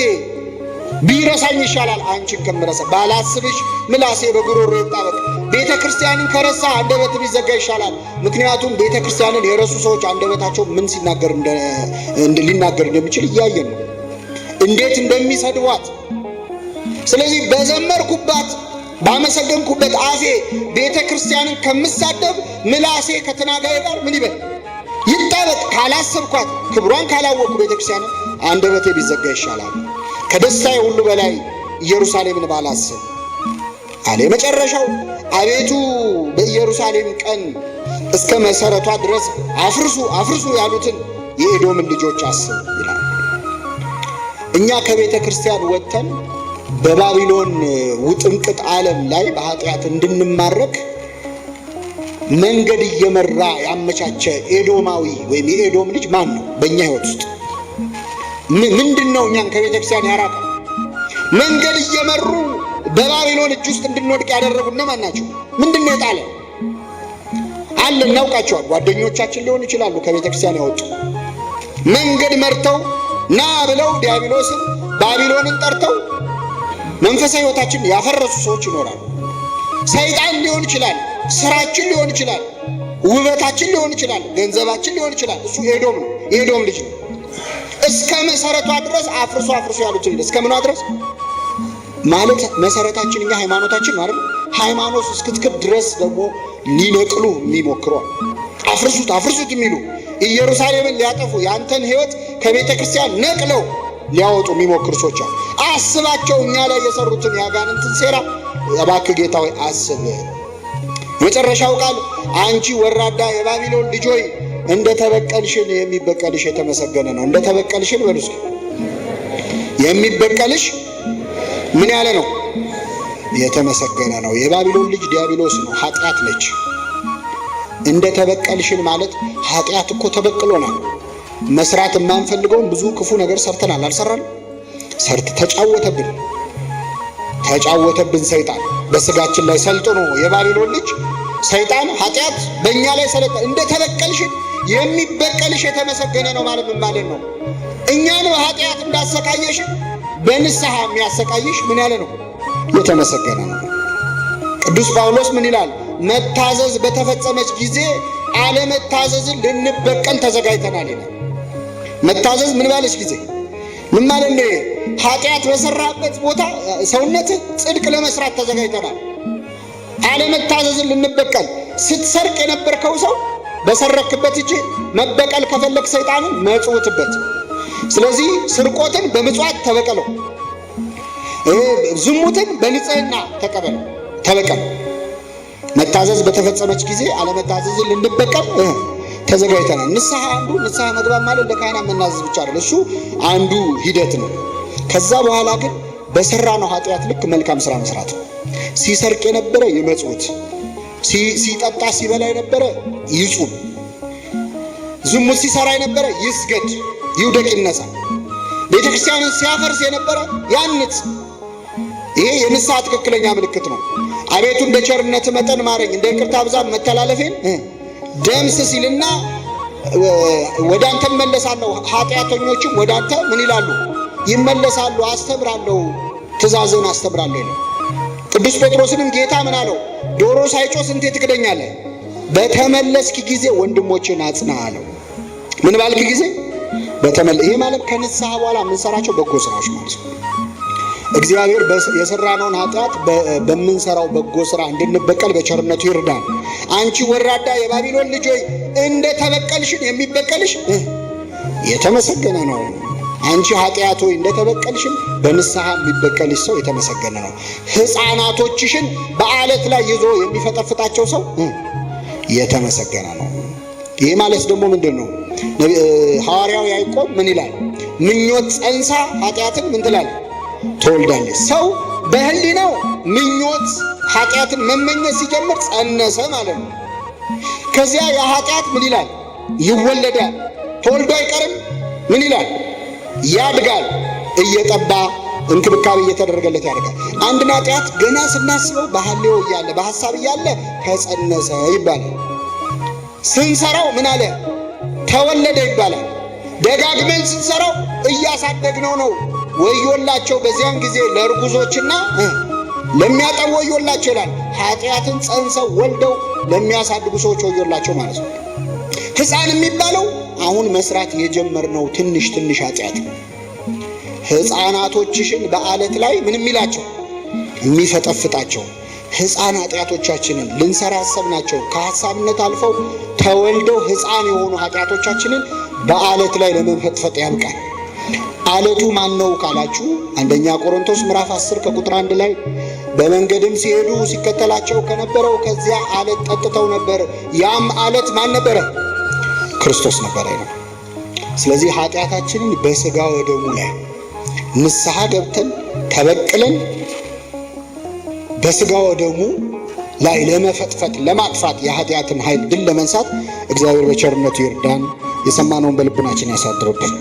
ቢረሳኝ ይሻላል አንቺን ከምረሳ። ባላስብሽ ምላሴ በጉሮሮ ይጣበቅ። ቤተ ክርስቲያንን ከረሳ አንደበት ቢዘጋ ይሻላል። ምክንያቱም ቤተ ክርስቲያንን የረሱ ሰዎች አንደበታቸው ምን ሲናገር ሊናገር እንደሚችል እያየን ነው፣ እንዴት እንደሚሰድቧት። ስለዚህ በዘመርኩባት ባመሰገንኩበት አፌ ቤተ ክርስቲያንን ከምሳደብ ምላሴ ከተናጋሪ ጋር ምን ይበል ይጣበቅ። ካላሰብኳት ክብሯን ካላወቅኩ ቤተ ክርስቲያንን አንደበቴ ቢዘጋ ይሻላል ከደስታዬ ሁሉ በላይ ኢየሩሳሌምን ባላስብ አለ። የመጨረሻው አቤቱ በኢየሩሳሌም ቀን እስከ መሰረቷ ድረስ አፍርሱ አፍርሱ ያሉትን የኤዶምን ልጆች አስብ ይላል። እኛ ከቤተ ክርስቲያን ወጥተን በባቢሎን ውጥንቅጥ ዓለም ላይ በኃጢአት እንድንማረክ መንገድ እየመራ ያመቻቸ ኤዶማዊ ወይም የኤዶም ልጅ ማን ነው? በእኛ ሕይወት ውስጥ ምንድን ነው እኛን ከቤተ ክርስቲያን ያራቀ? መንገድ እየመሩ በባቢሎን እጅ ውስጥ እንድንወድቅ ያደረጉ እነማን ናቸው? ምንድን ነው የጣለ አለ? እናውቃቸዋል። ጓደኞቻችን ሊሆኑ ይችላሉ። ከቤተ ክርስቲያን ያወጡ መንገድ መርተው ና ብለው ዲያብሎስን ባቢሎንን ጠርተው መንፈሳዊ ሕይወታችን ያፈረሱ ሰዎች ይኖራሉ። ሰይጣን ሊሆን ይችላል፣ ስራችን ሊሆን ይችላል፣ ውበታችን ሊሆን ይችላል፣ ገንዘባችን ሊሆን ይችላል። እሱ ኤዶም ነው፣ የኤዶም ልጅ ነው። እስከ መሰረቷ ድረስ አፍርሶ አፍርሶ ያሉትን እስከ ምኗ ድረስ ማለት መሰረታችን እኛ ሃይማኖታችን ነው አይደል? ሃይማኖት እስክትክድ ድረስ ደግሞ ሊነቅሉ የሚሞክሩ አፍርሱት አፍርሱት የሚሉ ኢየሩሳሌምን ሊያጠፉ ያንተን ሕይወት ከቤተ ክርስቲያን ነቅለው ሊያወጡ የሚሞክሩ ሰዎች አሉ። አስባቸው፣ እኛ ላይ የሰሩትን ያጋንንትን ሴራ እባክህ ጌታ ሆይ አስብ። መጨረሻው ቃል አንቺ ወራዳ የባቢሎን ልጅ ሆይ እንደ ተበቀልሽን የሚበቀልሽ የተመሰገነ ነው። እንደ ተበቀልሽን በሉስ የሚበቀልሽ ምን ያለ ነው? የተመሰገነ ነው። የባቢሎን ልጅ ዲያብሎስ ነው፣ ኃጢአት ነች። እንደ ተበቀልሽን ማለት ኃጢአት እኮ ተበቅሎናል። መስራት የማንፈልገውን ብዙ ክፉ ነገር ሰርተናል። አልሰራን? ተጫወተብን ሰይጣን በስጋችን ላይ ሰልጥኖ። የባቢሎን ልጅ ሰይጣን ኃጢአት በእኛ ላይ ሰለጠነ። እንደ ተበቀልሽን የሚበቀልሽ የተመሰገነ ነው ማለት ምን ማለት ነው? እኛን በኃጢአት እንዳሰቃየሽ በንስሐ የሚያሰቃይሽ ምን ያለ ነው? የተመሰገነ ነው። ቅዱስ ጳውሎስ ምን ይላል? መታዘዝ በተፈጸመች ጊዜ አለመታዘዝን ልንበቀል ተዘጋጅተናል ይላል። መታዘዝ ምን ባለች ጊዜ ምን ማለት ነው? ኃጢአት በሰራበት ቦታ ሰውነት ጽድቅ ለመስራት ተዘጋጅተናል። አለመታዘዝን ልንበቀል። ስትሰርቅ የነበርከው ሰው በሰረክበት እጅ መበቀል ከፈለክ ሰይጣንን መጽውትበት። ስለዚህ ስርቆትን በምጽዋት ተበቀለው፣ ዝሙትን በንጽህና ተበቀል። መታዘዝ በተፈጸመች ጊዜ አለመታዘዝን ልንበቀል ተዘጋጅተናል። ንስሐ መግባት ማለት ለካህናት መናዘዝ ብቻ አይደለም፣ እሱ አንዱ ሂደት ነው። ከዛ በኋላ ግን በሰራነው ኃጢአት ልክ መልካም ስራ መስራት። ሲሰርቅ የነበረ ይመጽውት፣ ሲጠጣ ሲበላ የነበረ ይጹም፣ ዝሙት ሲሰራ የነበረ ይስገድ፣ ይውደቅ፣ ይነሳ። ቤተክርስቲያንን ሲያፈርስ የነበረ ያንጽ። ይሄ የንስሐ ትክክለኛ ምልክት ነው። አቤቱ እንደ ቸርነት መጠን ማረኝ፣ እንደ ይቅርታ ብዛት መተላለፌን ደምስስ ሲልና ወደ አንተ እመለሳለሁ። ኃጢአተኞችም ወደ አንተ ምን ይላሉ? ይመለሳሉ። አስተምራለሁ፣ ትእዛዝን አስተምራለሁ ይላል። ቅዱስ ጴጥሮስንም ጌታ ምን አለው? ዶሮ ሳይጮህ ስንቴ ትክደኛለህ? በተመለስክ ጊዜ ወንድሞችን አጽና አለው። ምን ባልክ ጊዜ? ይሄ ማለት ከንስሐ በኋላ የምንሰራቸው በጎ ስራዎች ማለት ነው። እግዚአብሔር የሰራነውን ኃጢአት በምንሰራው በጎ ስራ እንድንበቀል በቸርነቱ ይርዳል። አንቺ ወራዳ የባቢሎን ልጅ ሆይ እንደ ተበቀልሽን የሚበቀልሽ የተመሰገነ ነው። አንቺ ኃጢአት ሆይ እንደ ተበቀልሽን በንስሐ የሚበቀልሽ ሰው የተመሰገነ ነው። ሕፃናቶችሽን በአለት ላይ ይዞ የሚፈጠፍጣቸው ሰው የተመሰገነ ነው። ይህ ማለት ደግሞ ምንድን ነው? ሐዋርያው ያዕቆብ ምን ይላል? ምኞት ጸንሳ ኃጢአትን ምን ትላለች? ትወልዳለች። ሰው በህሊናው ምኞት ኃጢአትን መመኘት ሲጀምር ጸነሰ ማለት ነው። ከዚያ የኃጢአት ምን ይላል? ይወለዳል። ተወልዶ አይቀርም። ምን ይላል? ያድጋል። እየጠባ እንክብካቤ እየተደረገለት ያድጋል። አንድን ኃጢአት ገና ስናስበው በሐሌው እያለ በሐሳብ እያለ ተጸነሰ ይባላል። ስንሰራው ምን አለ? ተወለደ ይባላል። ደጋግመን ስንሰራው እያሳደግነው ነው። ወዮላቸው በዚያን ጊዜ ለእርጉዞችና ለሚያጠቡ ወዮላቸው ይላል። ኃጢአትን ጸንሰው ወልደው ለሚያሳድጉ ሰዎች ወዮላቸው ማለት ነው። ሕፃን የሚባለው አሁን መስራት የጀመርነው ትንሽ ኃጢአት ነው። ሕፃናቶችሽን በአለት ላይ ምንም ይላቸው የሚፈጠፍጣቸው ሕፃን ኃጢአቶቻችንን ልንሰራ ያሰብናቸው ከሐሳብነት አልፈው ተወልደው ሕፃን የሆኑ ኃጢአቶቻችንን በአለት ላይ ለመፈጥፈጥ ያብቃል። አለቱ ማን ነው ካላችሁ አንደኛ ቆሮንቶስ ምዕራፍ 10 ከቁጥር 1 ላይ በመንገድም ሲሄዱ ሲከተላቸው ከነበረው ከዚያ አለት ጠጥተው ነበር። ያም አለት ማን ነበረ? ክርስቶስ ነበረ ነው። ስለዚህ ኃጢአታችንን በሥጋ ወደሙ ላይ ንስሐ ገብተን ተበቅለን በሥጋ ወደሙ ላይ ለመፈጥፈጥ ለማጥፋት የኃጢአትን ኃይል ድል ለመንሳት እግዚአብሔር በቸርነቱ ይርዳን። የሰማነውን በልቡናችን ያሳድርብን።